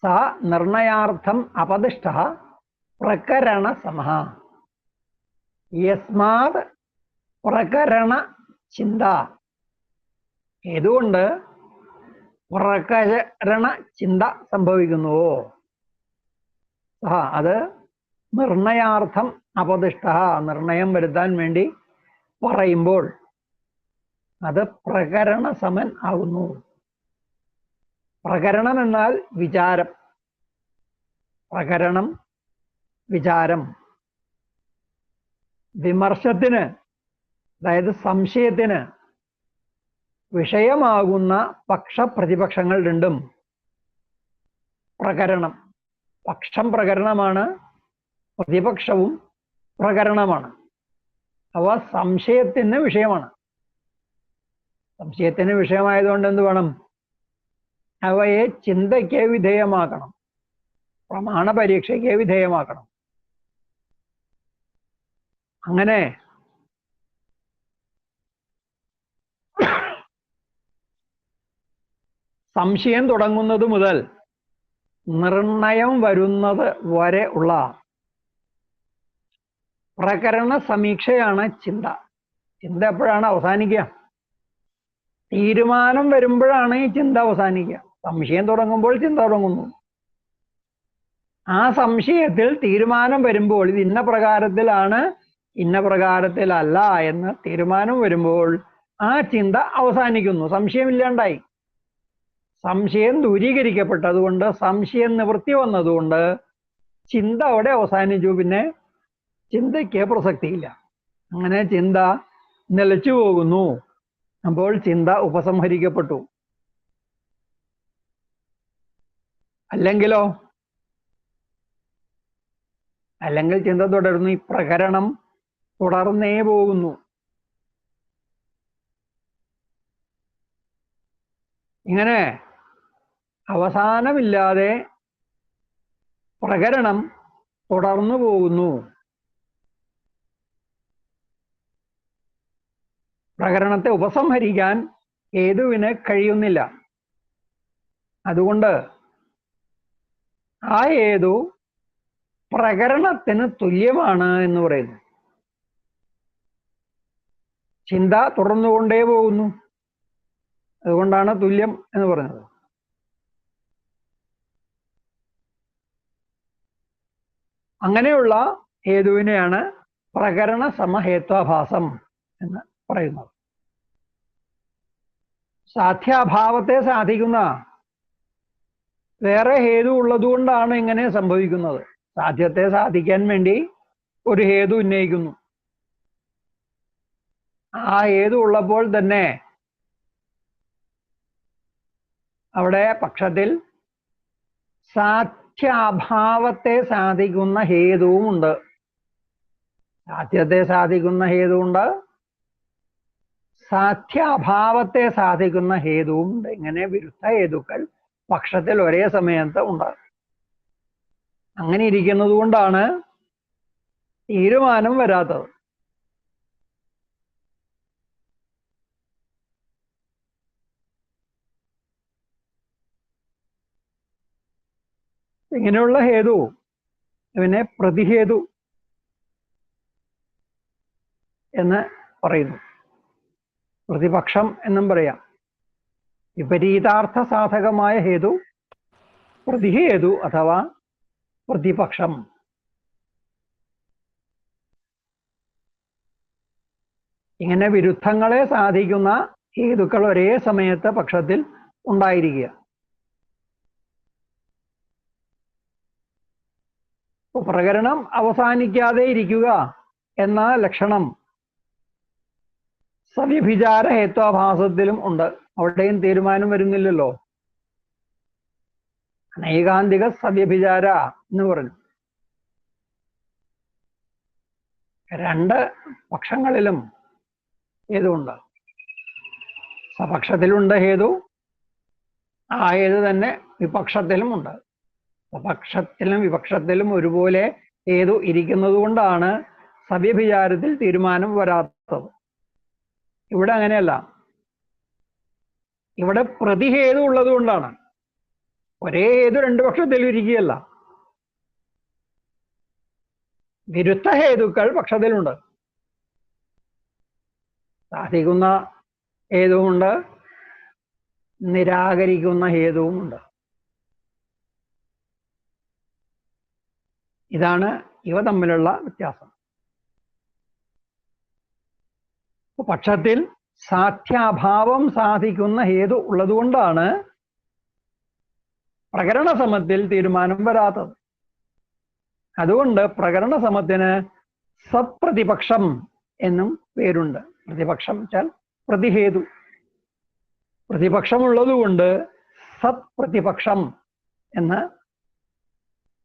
സ നിർണയാർത്ഥം അപദിഷ്ട പ്രകരണ സമഃ. യസ്മാത് പ്രകരണ ചിന്ത, ഏതുകൊണ്ട് പ്രകരണ ചിന്ത സംഭവിക്കുന്നുവോ അത് നിർണയാർത്ഥം അപദിഷ്ട, നിർണയം വരുത്താൻ വേണ്ടി പറയുമ്പോൾ അത് പ്രകരണ സമൻ ആകുന്നു. പ്രകരണം എന്നാൽ വിചാരം. പ്രകരണം വിചാരം. വിമർശത്തിന്, അതായത് സംശയത്തിന് വിഷയമാകുന്ന പക്ഷപ്രതിപക്ഷങ്ങൾ രണ്ടും പ്രകരണം. പക്ഷം പ്രകരണമാണ്, പ്രതിപക്ഷവും പ്രകരണമാണ്. അവ സംശയത്തിന് വിഷയമാണ്. സംശയത്തിന് വിഷയമായതുകൊണ്ട് എന്ത് വേണം? അവയെ ചിന്തയ്ക്ക് വിധേയമാക്കണം, പ്രമാണ പരീക്ഷയ്ക്ക് വിധേയമാക്കണം. അങ്ങനെ സംശയം തുടങ്ങുന്നത് മുതൽ നിർണയം വരുന്നത് വരെ ഉള്ള പ്രകരണ സമീക്ഷയാണ് ചിന്ത. ചിന്ത എപ്പോഴാണ് അവസാനിക്കുക? തീരുമാനം വരുമ്പോഴാണ് ഈ ചിന്ത അവസാനിക്കുക. സംശയം തുടങ്ങുമ്പോൾ ചിന്ത തുടങ്ങുന്നു. ആ സംശയത്തിൽ തീരുമാനം വരുമ്പോൾ ഇത് ഇന്ന പ്രകാരത്തിലാണ്, ഇന്ന പ്രകാരത്തിലല്ല എന്ന് തീരുമാനം വരുമ്പോൾ ആ ചിന്ത അവസാനിക്കുന്നു. സംശയമില്ലാണ്ടായി. സംശയം ദൂരീകരിക്കപ്പെട്ടതുകൊണ്ട്, സംശയം നിവൃത്തി വന്നതുകൊണ്ട് ചിന്ത അവിടെ അവസാനിച്ചു. പിന്നെ ചിന്തയ്ക്ക് പ്രസക്തിയില്ല. അങ്ങനെ ചിന്ത നിലച്ചു പോകുന്നു. അപ്പോൾ ചിന്ത ഉപസംഹരിക്കപ്പെട്ടു. അല്ലെങ്കിൽ ചിന്ത തുടരുന്നു. ഈ പ്രകരണം തുടർന്നേ പോകുന്നു. ഇങ്ങനെ അവസാനമില്ലാതെ പ്രകരണം തുടർന്നു പോകുന്നു. പ്രകരണത്തെ ഉപസംഹരിക്കാൻ ഹേതുവിന് കഴിയുന്നില്ല. അതുകൊണ്ട് ആ ഹേതു പ്രകരണത്തിന് തുല്യമാണ് എന്ന് പറയുന്നു. ചിന്ത തുടർന്നുകൊണ്ടേ പോകുന്നു. അതുകൊണ്ടാണ് തുല്യം എന്ന് പറഞ്ഞത്. അങ്ങനെയുള്ള ഹേതുവിനെയാണ് പ്രകരണ സമഹേത്വാഭാസം എന്ന് പറയുന്നത്. സാധ്യാഭാവത്തെ സാധിക്കുന്ന വേറെ ഹേതു ഉള്ളതുകൊണ്ടാണ് ഇങ്ങനെ സംഭവിക്കുന്നത്. സാധ്യത്തെ സാധിക്കാൻ വേണ്ടി ഒരു ഹേതു ഉന്നയിക്കുന്നു. ആ ഹേതു ഉള്ളപ്പോൾ തന്നെ അവിടെ പക്ഷത്തിൽ സാധ്യാഭാവത്തെ സാധിക്കുന്ന ഹേതുവുമുണ്ട്. സാധ്യത്തെ സാധിക്കുന്ന ഹേതുവുണ്ട്, സാധ്യാഭാവത്തെ സാധിക്കുന്ന ഹേതുവുമുണ്ട്. ഇങ്ങനെ വിരുദ്ധ ഹേതുക്കൾ പക്ഷത്തിൽ ഒരേ സമയത്ത് ഉണ്ട്. അങ്ങനെ ഇരിക്കുന്നത് കൊണ്ടാണ് തീരുമാനം വരാത്തത്. ഇങ്ങനെയുള്ള ഹേതു ഇവനെ പ്രതിഹേതു എന്ന് പറയുന്നു. പ്രതിപക്ഷം എന്നും പറയാം. വിപരീതാർത്ഥ സാധകമായ ഹേതു പ്രതിഹേതു അഥവാ പ്രതിപക്ഷം. ഇങ്ങനെ വിരുദ്ധങ്ങളെ സാധിക്കുന്ന ഹേതുക്കൾ ഒരേ സമയത്ത് പക്ഷത്തിൽ ഉണ്ടായിരിക്കുക. പ്രകരണം അവസാനിക്കാതെ ഇരിക്കുക എന്ന ലക്ഷണം സവ്യഭിചാര ഹേത്വാഭാസത്തിലും ഉണ്ട്. അവിടെയും തീരുമാനം വരുന്നില്ലല്ലോ. അനൈകാന്തിക സവ്യഭിചാര എന്ന് പറഞ്ഞു. രണ്ട് പക്ഷങ്ങളിലും ഹേതുണ്ട്. സപക്ഷത്തിലുണ്ട് ഹേതു, ആ ഹേതു തന്നെ വിപക്ഷത്തിലും ഉണ്ട്. സപക്ഷത്തിലും വിപക്ഷത്തിലും ഒരുപോലെ ഹേതു ഇരിക്കുന്നത് കൊണ്ടാണ് സവ്യഭിചാരത്തിൽ തീരുമാനം വരാത്തത്. ഇവിടെ അങ്ങനെയല്ല. ഇവിടെ പ്രതിഹേതു ഉള്ളത് കൊണ്ടാണ്. ഒരേ ഹേതു രണ്ടു പക്ഷത്തിലും ഇരിക്കുകയല്ല. വിരുദ്ധ ഹേതുക്കൾ പക്ഷത്തിലുണ്ട്. സാധിക്കുന്ന ഹേതുവുമുണ്ട്, നിരാകരിക്കുന്ന ഹേതുവുമുണ്ട്. ഇതാണ് ഇവ തമ്മിലുള്ള വ്യത്യാസം. പക്ഷത്തിൽ സാധ്യാഭാവം സാധിക്കുന്ന ഹേതു ഉള്ളതുകൊണ്ടാണ് പ്രകരണസമത്തിൽ തീരുമാനം വരാത്തത്. അതുകൊണ്ട് പ്രകരണസമത്തിന് സത്പ്രതിപക്ഷം എന്നും പേരുണ്ട്. പ്രതിപക്ഷം വെച്ചാൽ പ്രതിഹേതു. പ്രതിപക്ഷമുള്ളതുകൊണ്ട് സത്പ്രതിപക്ഷം എന്ന്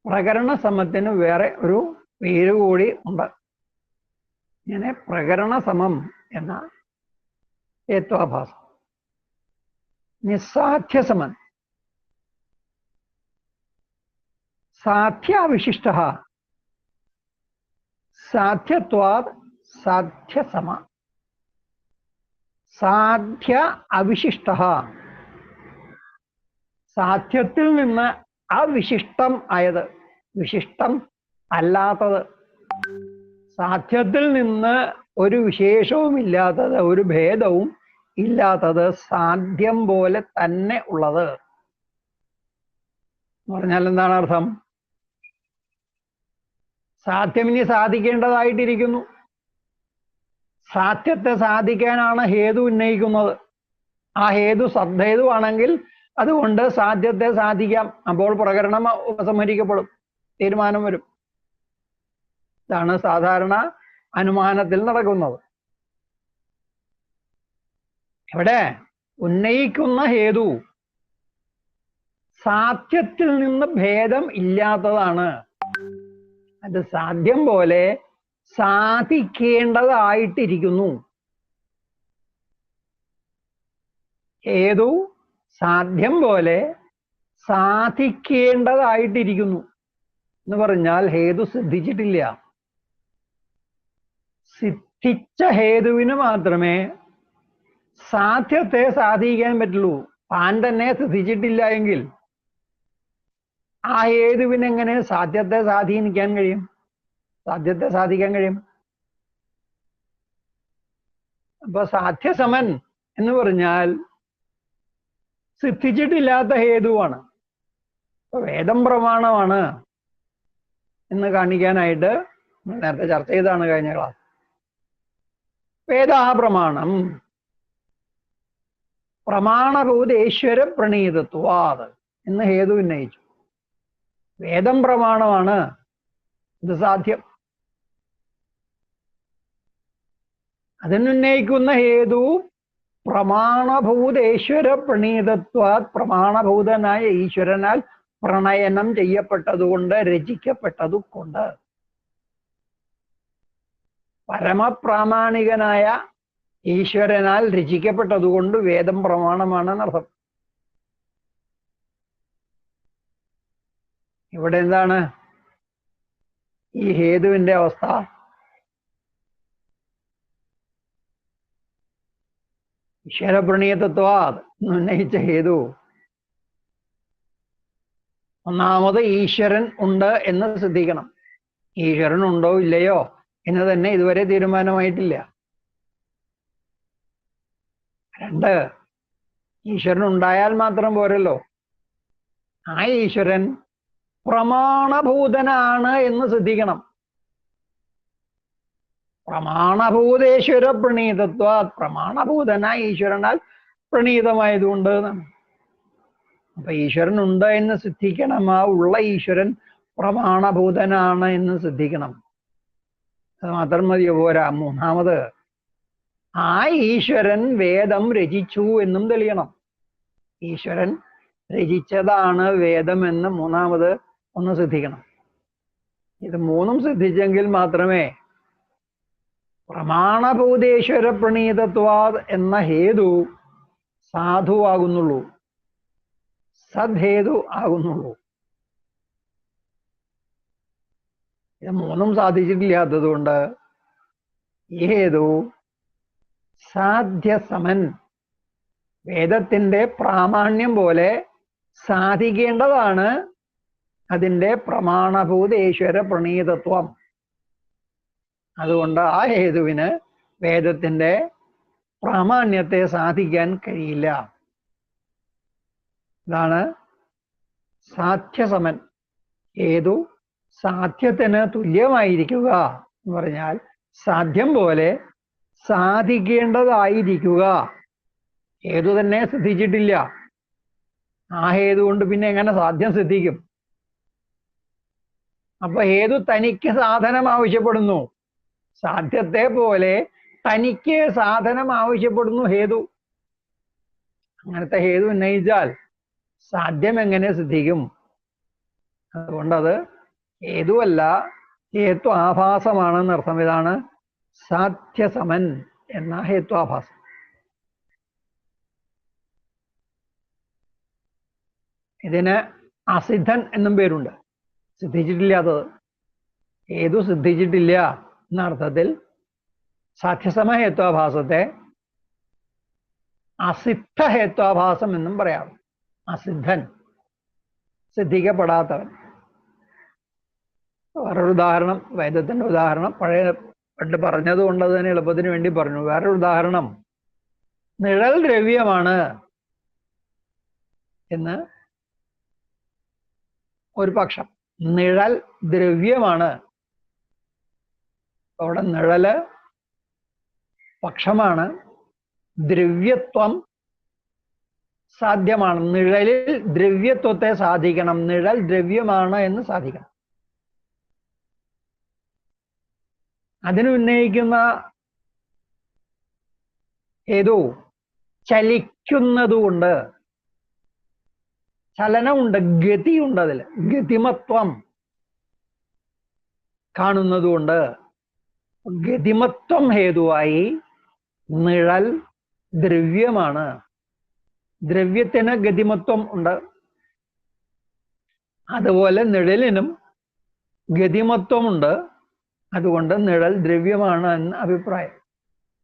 പ്രകരണസമത്തിന് വേറെ ഒരു പേര് കൂടി ഉണ്ട്. ഇങ്ങനെ പ്രകരണസമം എന്ന ഹേത്വാഭാസം. നിസ്സാധ്യസമൻ സാധ്യാവിശിഷ്ട സാധ്യത്വാത് സാധ്യസമ. സാധ്യ അവിശിഷ്ട സാധ്യത്തിൽ നിന്ന് അവിശിഷ്ടം ആയത്, വിശിഷ്ടം അല്ലാത്തത്. സാധ്യത്തിൽ നിന്ന് ഒരു വിശേഷവും ഇല്ലാത്തത്, ഒരു ഭേദവും ഇല്ലാത്തത്, സാധ്യം പോലെ തന്നെ ഉള്ളത് എന്ന് പറഞ്ഞാൽ എന്താണ് അർത്ഥം? സാധ്യം ഇനി സാധിക്കേണ്ടതായിട്ടിരിക്കുന്നു. സാധ്യത്തെ സാധിക്കാനാണ് ഹേതു ഉന്നയിക്കുന്നത്. ആ ഹേതു സദ്ഹേതുവാണെങ്കിൽ അതുകൊണ്ട് സാധ്യത്തെ സാധിക്കാം. അപ്പോൾ പ്രകരണം ഉപസംഹരിക്കപ്പെടും, തീരുമാനം വരും. ഇതാണ് സാധാരണ അനുമാനത്തിൽ നടക്കുന്നത്. ഇവിടെ ഉന്നയിക്കുന്ന ഹേതു സാധ്യത്തിൽ നിന്ന് ഭേദം ഇല്ലാത്തതാണ്. അത് സാധ്യം പോലെ സാധിക്കേണ്ടതായിട്ടിരിക്കുന്നു. ഹേതു സാധ്യം പോലെ സാധിക്കേണ്ടതായിട്ടിരിക്കുന്നു എന്ന് പറഞ്ഞാൽ ഹേതു സിദ്ധിച്ചിട്ടില്ല. സിദ്ധിച്ച ഹേതുവിന് മാത്രമേ സാധ്യത്തെ സാധിക്കാൻ പറ്റുള്ളൂ. താൻ തന്നെ സിദ്ധിച്ചിട്ടില്ല എങ്കിൽ ആ ഹേതുവിന് എങ്ങനെ സാധ്യത്തെ സ്വാധീനിക്കാൻ കഴിയും? സാധ്യത്തെ സാധിക്കാൻ കഴിയും? അപ്പൊ സാധ്യസമൻ എന്ന് പറഞ്ഞാൽ സിദ്ധിച്ചിട്ടില്ലാത്ത ഹേതുവാണ്. അപ്പൊ വേദം പ്രമാണമാണ് എന്ന് കാണിക്കാനായിട്ട് നേരത്തെ ചർച്ച ചെയ്താണ് കഴിഞ്ഞ ക്ലാസ്. വേദാപ്രമാണം പ്രമാണഭൂതേശ്വര പ്രണീതത്വാത് എന്ന് ഹേതു ഉന്നയിച്ചു. വേദം പ്രമാണമാണ്, ഇത് സാധ്യം. അതിനുന്നയിക്കുന്ന ഹേതു പ്രമാണഭൂതേശ്വര പ്രണീതത്വാത്, പ്രമാണഭൂതനായ ഈശ്വരനാൽ പ്രണയനം ചെയ്യപ്പെട്ടതുകൊണ്ട്, രചിക്കപ്പെട്ടതുകൊണ്ട്. പരമപ്രാമാണികനായ ഈശ്വരനാൽ രചിക്കപ്പെട്ടതുകൊണ്ട് വേദം പ്രമാണമാണെന്നർത്ഥം. ഇവിടെ എന്താണ് ഈ ഹേതുവിന്റെ അവസ്ഥ? ഈശ്വരപ്രണീതത്വാത് ഉന്നയിച്ച ഹേതു ഒന്നാമത് ഈശ്വരൻ ഉണ്ട് എന്ന് ശ്രദ്ധിക്കണം. ഈശ്വരൻ ഉണ്ടോ ഇല്ലയോ എന്ന് തന്നെ ഇതുവരെ തീരുമാനമായിട്ടില്ല. രണ്ട്, ഈശ്വരൻ ഉണ്ടായാൽ മാത്രം പോരല്ലോ, ആ ഈശ്വരൻ പ്രമാണഭൂതനാണ് എന്ന് ശ്രദ്ധിക്കണം. പ്രമാണഭൂതേശ്വര പ്രണീതത്വ, പ്രമാണഭൂതനായ ഈശ്വരനാൽ പ്രണീതമായതുകൊണ്ട്. അപ്പൊ ഈശ്വരൻ ഉണ്ട് എന്ന് സിദ്ധിക്കണം. ആ ഉള്ള ഈശ്വരൻ പ്രമാണഭൂതനാണ് എന്ന് സിദ്ധിക്കണം. അത് മാത്രം മതിയോ? പോരാ. മൂന്നാമത് ആ ഈശ്വരൻ വേദം രചിച്ചു എന്നും തെളിയണം. ഈശ്വരൻ രചിച്ചതാണ് വേദം എന്ന് മൂന്നാമത് ഒന്ന് സിദ്ധിക്കണം. ഇത് മൂന്നും സിദ്ധിച്ചെങ്കിൽ മാത്രമേ പ്രമാണഭൂതേശ്വര പ്രണീതത്വാദ് എന്ന ഹേതു സാധുവാകുന്നുള്ളൂ, സദ്ഹേതു ആകുന്നുള്ളൂ. ഇത് മൂന്നും സാധിച്ചിട്ടില്ലാത്തത് കൊണ്ട് ഈ ഹേതു സാധ്യസമൻ, വേദത്തിന്റെ പ്രാമാണ്യം പോലെ സാധിക്കേണ്ടതാണ് അതിൻ്റെ പ്രമാണഭൂതേശ്വര പ്രണീതത്വം. അതുകൊണ്ട് ആ ഹേതുവിന് വേദത്തിന്റെ പ്രാമാണ്യത്തെ സാധിക്കാൻ കഴിയില്ല. ഇതാണ് സാധ്യസമൻ. ഹേതു സാധ്യത്തിന് തുല്യമായിരിക്കുക എന്ന് പറഞ്ഞാൽ സാധ്യം പോലെ സാധിക്കേണ്ടതായിരിക്കുക. ഹേതു തന്നെ സിദ്ധിച്ചിട്ടില്ല, ആ ഹേതു കൊണ്ട് പിന്നെ എങ്ങനെ സാധ്യം സിദ്ധിക്കും? അപ്പൊ ഹേതു തനിക്ക് സാധനം ആവശ്യപ്പെടുന്നു, സാധ്യത്തെ പോലെ തനിക്ക് സാധനം ആവശ്യപ്പെടുന്നു ഹേതു. അങ്ങനത്തെ ഹേതു ഉന്നയിച്ചാൽ സാധ്യം എങ്ങനെ സിദ്ധിക്കും? അതുകൊണ്ടത് ഹേതുവല്ല, ഹേത്വ ആഭാസമാണെന്ന് അർത്ഥം. ഇതാണ് സാധ്യസമൻ എന്ന ഹേത്വാഭാസം. ഇതിന് അസിദ്ധൻ എന്നും പേരുണ്ട്, സിദ്ധിച്ചിട്ടില്ലാത്തത്. ഹേതു സിദ്ധിച്ചിട്ടില്ല എന്ന അർത്ഥത്തിൽ സാധ്യസമ ഹേത്വാഭാസത്തെ അസിദ്ധ ഹേത്വാഭാസം എന്നും പറയാം. അസിദ്ധൻ, സിദ്ധിക്കപ്പെടാത്തവൻ. വേറൊരു ഉദാഹരണം, വേദത്തിന്റെ ഉദാഹരണം പണ്ട് പറഞ്ഞത് കൊണ്ട് തന്നെ എളുപ്പത്തിന് വേണ്ടി പറഞ്ഞു. വേറൊരു ഉദാഹരണം, നിഴൽ ദ്രവ്യമാണ് എന്ന് ഒരു പക്ഷം. നിഴൽ ദ്രവ്യമാണ്, അവിടെ നിഴല് പക്ഷമാണ്, ദ്രവ്യത്വം സാധ്യമാണ്. നിഴലിൽ ദ്രവ്യത്വത്തെ സാധിക്കണം, നിഴൽ ദ്രവ്യമാണ് എന്ന് സാധിക്കണം. അതിന് ഉന്നയിക്കുന്ന ഏതോ ചലിക്കുന്നതുകൊണ്ട്, ചലനമുണ്ട്, ഗതിയുണ്ട്, അതിൽ ഗതിമത്വം കാണുന്നതുകൊണ്ട് ഗതിമത്വം ഹേതുവായി നിഴൽ ദ്രവ്യമാണ്. ദ്രവ്യത്തിന് ഗതിമത്വം ഉണ്ട്, അതുപോലെ നിഴലിനും ഗതിമത്വമുണ്ട്. അതുകൊണ്ട് നിഴൽ ദ്രവ്യമാണ് എന്ന അഭിപ്രായം.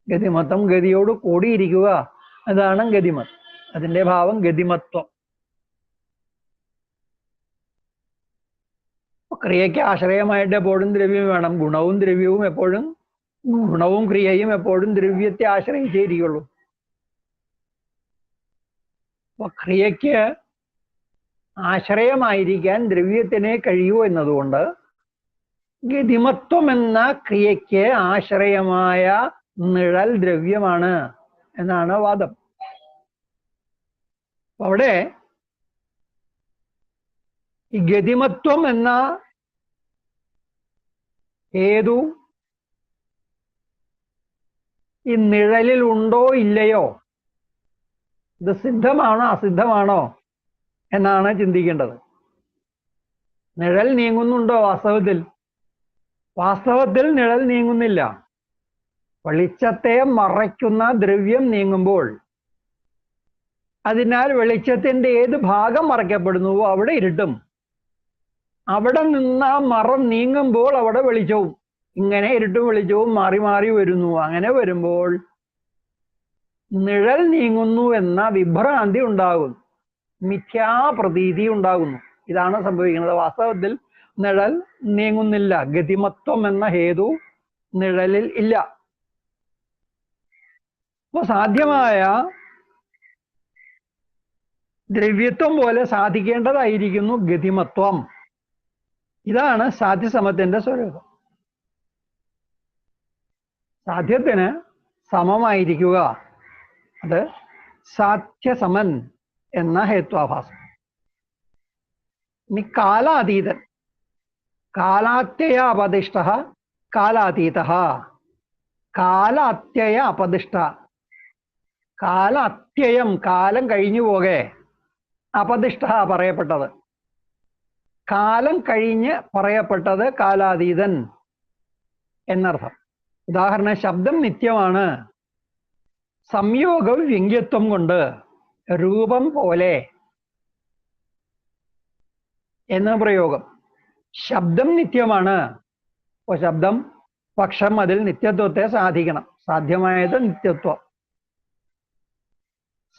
ഗതിമത്വം, ഗതിയോട് കൂടിയിരിക്കുക, അതാണ് ഗതിമത്. അതിൻ്റെ ഭാവം ഗതിമത്വം. ക്രിയയ്ക്ക് ആശ്രയമായിട്ട് എപ്പോഴും ദ്രവ്യം വേണം. ഗുണവും ദ്രവ്യവും എപ്പോഴും, ഗുണവും ക്രിയയും എപ്പോഴും ദ്രവ്യത്തെ ആശ്രയിച്ചേ ഇരിക്കുള്ളൂ. അപ്പൊ ക്രിയയ്ക്ക് ആശ്രയമായിരിക്കാൻ ദ്രവ്യത്തിനെ കഴിയൂ എന്നതുകൊണ്ട് ഗതിമത്വം എന്ന ക്രിയയ്ക്ക് ആശ്രയമായ നിഴൽ ദ്രവ്യമാണ് എന്നാണ് വാദം. അവിടെ ഈ ഗതിമത്വം എന്ന ഹേതു ഈ നിഴലിൽ ഉണ്ടോ ഇല്ലയോ, ഇത് സിദ്ധമാണോ അസിദ്ധമാണോ എന്നാണ് ചിന്തിക്കേണ്ടത്. നിഴൽ നീങ്ങുന്നുണ്ടോ? വാസ്തവത്തിൽ നിഴൽ നീങ്ങുന്നില്ല. വെളിച്ചത്തെ മറയ്ക്കുന്ന ദ്രവ്യം നീങ്ങുമ്പോൾ, അതിനാൽ വെളിച്ചത്തിന്റെ ഏത് ഭാഗം മറയ്ക്കപ്പെടുന്നുവോ അവിടെ ഇരുട്ടും. അവിടെ നിന്ന് ആ മറം നീങ്ങുമ്പോൾ അവിടെ വെളിച്ചവും. ഇങ്ങനെ ഇരുട്ടും വെളിച്ചവും മാറി മാറി വരുന്നു. അങ്ങനെ വരുമ്പോൾ നിഴൽ നീങ്ങുന്നു എന്ന വിഭ്രാന്തി ഉണ്ടാകുന്നു, മിഥ്യാപ്രതീതി ഉണ്ടാകുന്നു. ഇതാണ് സംഭവിക്കുന്നത്. വാസ്തവത്തിൽ നിഴൽ നീങ്ങുന്നില്ല. ഗതിമത്വം എന്ന ഹേതു നിഴലിൽ ഇല്ല. അപ്പൊ സാധ്യമായ ദ്രവ്യത്വം പോലെ സാധിക്കേണ്ടതായിരിക്കുന്നു ഗതിമത്വം. ഇതാണ് സാധ്യസമത്തിന്റെ സ്വരൂപം. സാധ്യത്തിന് സമമായിരിക്കുക, അത് സാധ്യസമൻ എന്ന ഹേത്വാഭാസം. ഇനി കാലാതീതൻ, കാലാത്യയ അപദിഷ്ട കാലാതീത. കാലാത്യയ അപദിഷ്ട, കാലാത്യയം കാലം കഴിഞ്ഞു പോകെ, അപദിഷ്ട പറയപ്പെട്ടത്, കാലം കഴിഞ്ഞ് പറയപ്പെട്ടത് കാലാതീതൻ എന്നർത്ഥം. ഉദാഹരണം, ശബ്ദം നിത്യമാണ്, സംയോഗ വ്യംഗ്യത്വം കൊണ്ട് രൂപം പോലെ എന്ന പ്രയോഗം. ശബ്ദം നിത്യമാണ്, അപ്പോൾ ശബ്ദം പക്ഷം അതിൽ നിത്യത്വത്തെ സാധിക്കണം, സാധ്യമായത് നിത്യത്വം.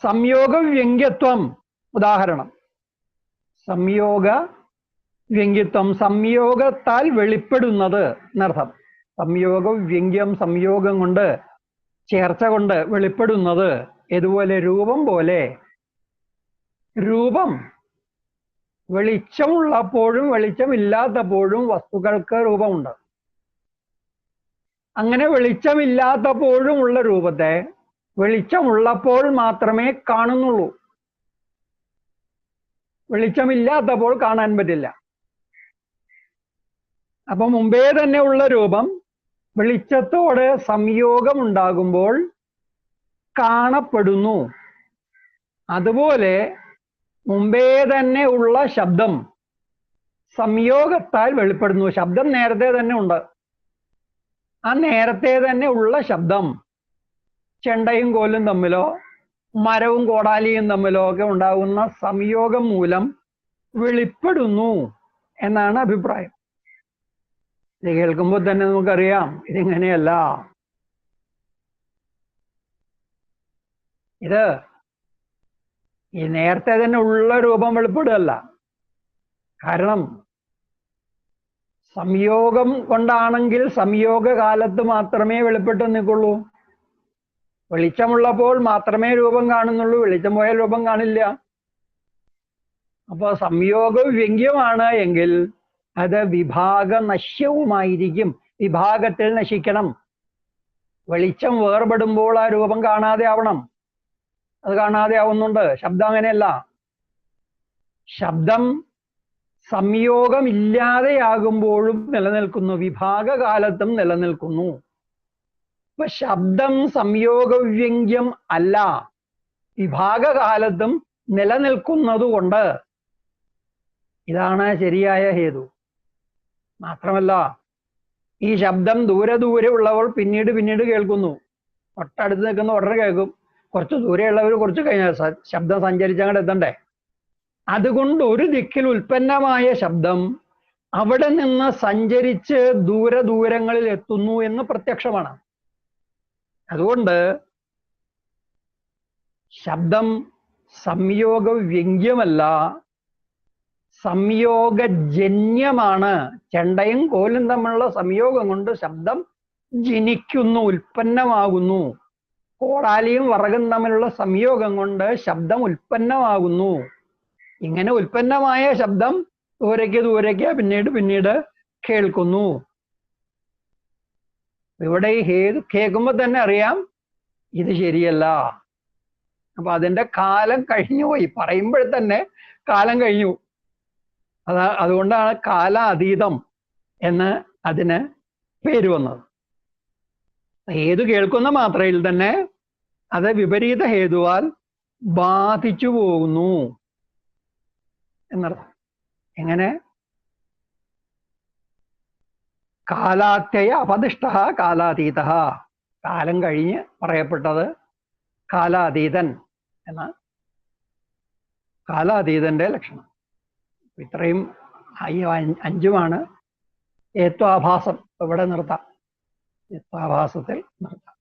സംയോഗ വ്യംഗ്യത്വം ഉദാഹരണം, സംയോഗ വ്യംഗ്യത്വം സംയോഗത്താൽ വെളിപ്പെടുന്നത് എന്നർത്ഥം. സംയോഗ വ്യംഗ്യം സംയോഗം കൊണ്ട്, ചേർച്ച കൊണ്ട് വെളിപ്പെടുന്നത്. ഇതുപോലെ രൂപം പോലെ. രൂപം വെളിച്ചമുള്ളപ്പോഴും വെളിച്ചമില്ലാത്തപ്പോഴും വസ്തുക്കൾക്ക് രൂപമുണ്ട്. അങ്ങനെ വെളിച്ചമില്ലാത്തപ്പോഴും ഉള്ള രൂപത്തെ വെളിച്ചമുള്ളപ്പോൾ മാത്രമേ കാണുന്നുള്ളൂ. വെളിച്ചമില്ലാത്തപ്പോൾ കാണാൻ പറ്റില്ല. അപ്പൊ മുമ്പേ തന്നെ ഉള്ള രൂപം വെളിച്ചത്തോടെ സംയോഗമുണ്ടാകുമ്പോൾ കാണപ്പെടുന്നു. അതുപോലെ മുമ്പേ തന്നെ ഉള്ള ശബ്ദം സംയോഗത്താൽ വെളിപ്പെടുന്നു. ശബ്ദം നേരത്തെ തന്നെ ഉണ്ട്. ആ നേരത്തെ തന്നെ ഉള്ള ശബ്ദം ചെണ്ടയും കോലും തമ്മിലോ മരവും കോടാലിയും തമ്മിലോ ഒക്കെ ഉണ്ടാകുന്ന സംയോഗം മൂലം വെളിപ്പെടുന്നു എന്നാണ് അഭിപ്രായം. ഇത് കേൾക്കുമ്പോൾ തന്നെ നമുക്കറിയാം ഇതിങ്ങനെയല്ല. ഇത് ഈ നേരത്തെ തന്നെ ഉള്ള രൂപം വെളിപ്പെടുകയല്ല. കാരണം സംയോഗം കൊണ്ടാണെങ്കിൽ സംയോഗ കാലത്ത് മാത്രമേ വെളിപ്പെട്ട് നിൽക്കുള്ളൂ. വെളിച്ചമുള്ളപ്പോൾ മാത്രമേ രൂപം കാണുന്നുള്ളൂ. വെളിച്ചം പോയാൽ രൂപം കാണില്ല. അപ്പൊ സംയോഗ വ്യംഗ്യമാണ് എങ്കിൽ അത് വിഭാഗ നശ്യവുമായിരിക്കും. വിഭാഗത്തിൽ നശിക്കണം. വെളിച്ചം വേർപെടുമ്പോൾ ആ രൂപം കാണാതെ ആവണം. അത് കാണാതെ ആവുന്നുണ്ട്. ശബ്ദം അങ്ങനെയല്ല. ശബ്ദം സംയോഗമില്ലാതെയാകുമ്പോഴും നിലനിൽക്കുന്നു, വിഭാഗകാലത്തും നിലനിൽക്കുന്നു. ഇപ്പൊ ശബ്ദം സംയോഗവ്യംഗ്യം അല്ല, വിഭാഗകാലത്തും നിലനിൽക്കുന്നത് കൊണ്ട് ഇതാണ് ശരിയായ ഹേതു. മാത്രമല്ല ഈ ശബ്ദം ദൂരെ ദൂരെ ഉള്ളവർ പിന്നീട് കേൾക്കുന്നു. തൊട്ടടുത്ത് നിൽക്കുന്ന ഉടനെ കേൾക്കും. കുറച്ച് ദൂരെയുള്ളവർ കുറച്ച് കഴിഞ്ഞാൽ ശബ്ദം സഞ്ചരിച്ചങ്ങോട്ട് എത്തണ്ടേ. അതുകൊണ്ട് ഒരു ദിക്കിൽ ഉൽപ്പന്നമായ ശബ്ദം അവിടെ നിന്ന് സഞ്ചരിച്ച് ദൂരങ്ങളിൽ എത്തുന്നു എന്ന് പ്രത്യക്ഷമാണ്. അതുകൊണ്ട് ശബ്ദം സംയോഗ വ്യംഗ്യമല്ല, സംയോഗജന്യമാണ്. ചെണ്ടയും കോലും തമ്മിലുള്ള സംയോഗം കൊണ്ട് ശബ്ദം ജനിക്കുന്നു, ഉൽപ്പന്നമാകുന്നു. കോടാലിയും വറകും തമ്മിലുള്ള സംയോഗം കൊണ്ട് ശബ്ദം ഉൽപ്പന്നമാകുന്നു. ഇങ്ങനെ ഉൽപ്പന്നമായ ശബ്ദം ദൂരേക്ക് പിന്നീട് കേൾക്കുന്നു. ഇവിടെ ഈ ഹേതു കേൾക്കുമ്പോൾ തന്നെ അറിയാം ഇത് ശരിയല്ല. അപ്പൊ അതിന്റെ കാലം കഴിഞ്ഞു പോയി. പറയുമ്പോൾ തന്നെ കാലം കഴിഞ്ഞു. അതുകൊണ്ടാണ് കാലാതീതം എന്ന് അതിന് പേര് വന്നത്. ഹേതു കേൾക്കുന്ന മാത്രയിൽ തന്നെ അത് വിപരീത ഹേതുവാൽ ബാധിച്ചു പോകുന്നു എന്നർത്ഥം. എങ്ങനെ? കാലാത്യയ അപദിഷ്ട കാലാതീത. കാലം കഴിഞ്ഞ് പറയപ്പെട്ടത് കാലാതീതൻ എന്ന കാലാതീതന്റെ ലക്ഷണം. ഇത്രയും ഈ 5 ഏത്വാഭാസം. ഇവിടെ നിർത്താം. ഏത്വാഭാസത്തിൽ നിർത്താം.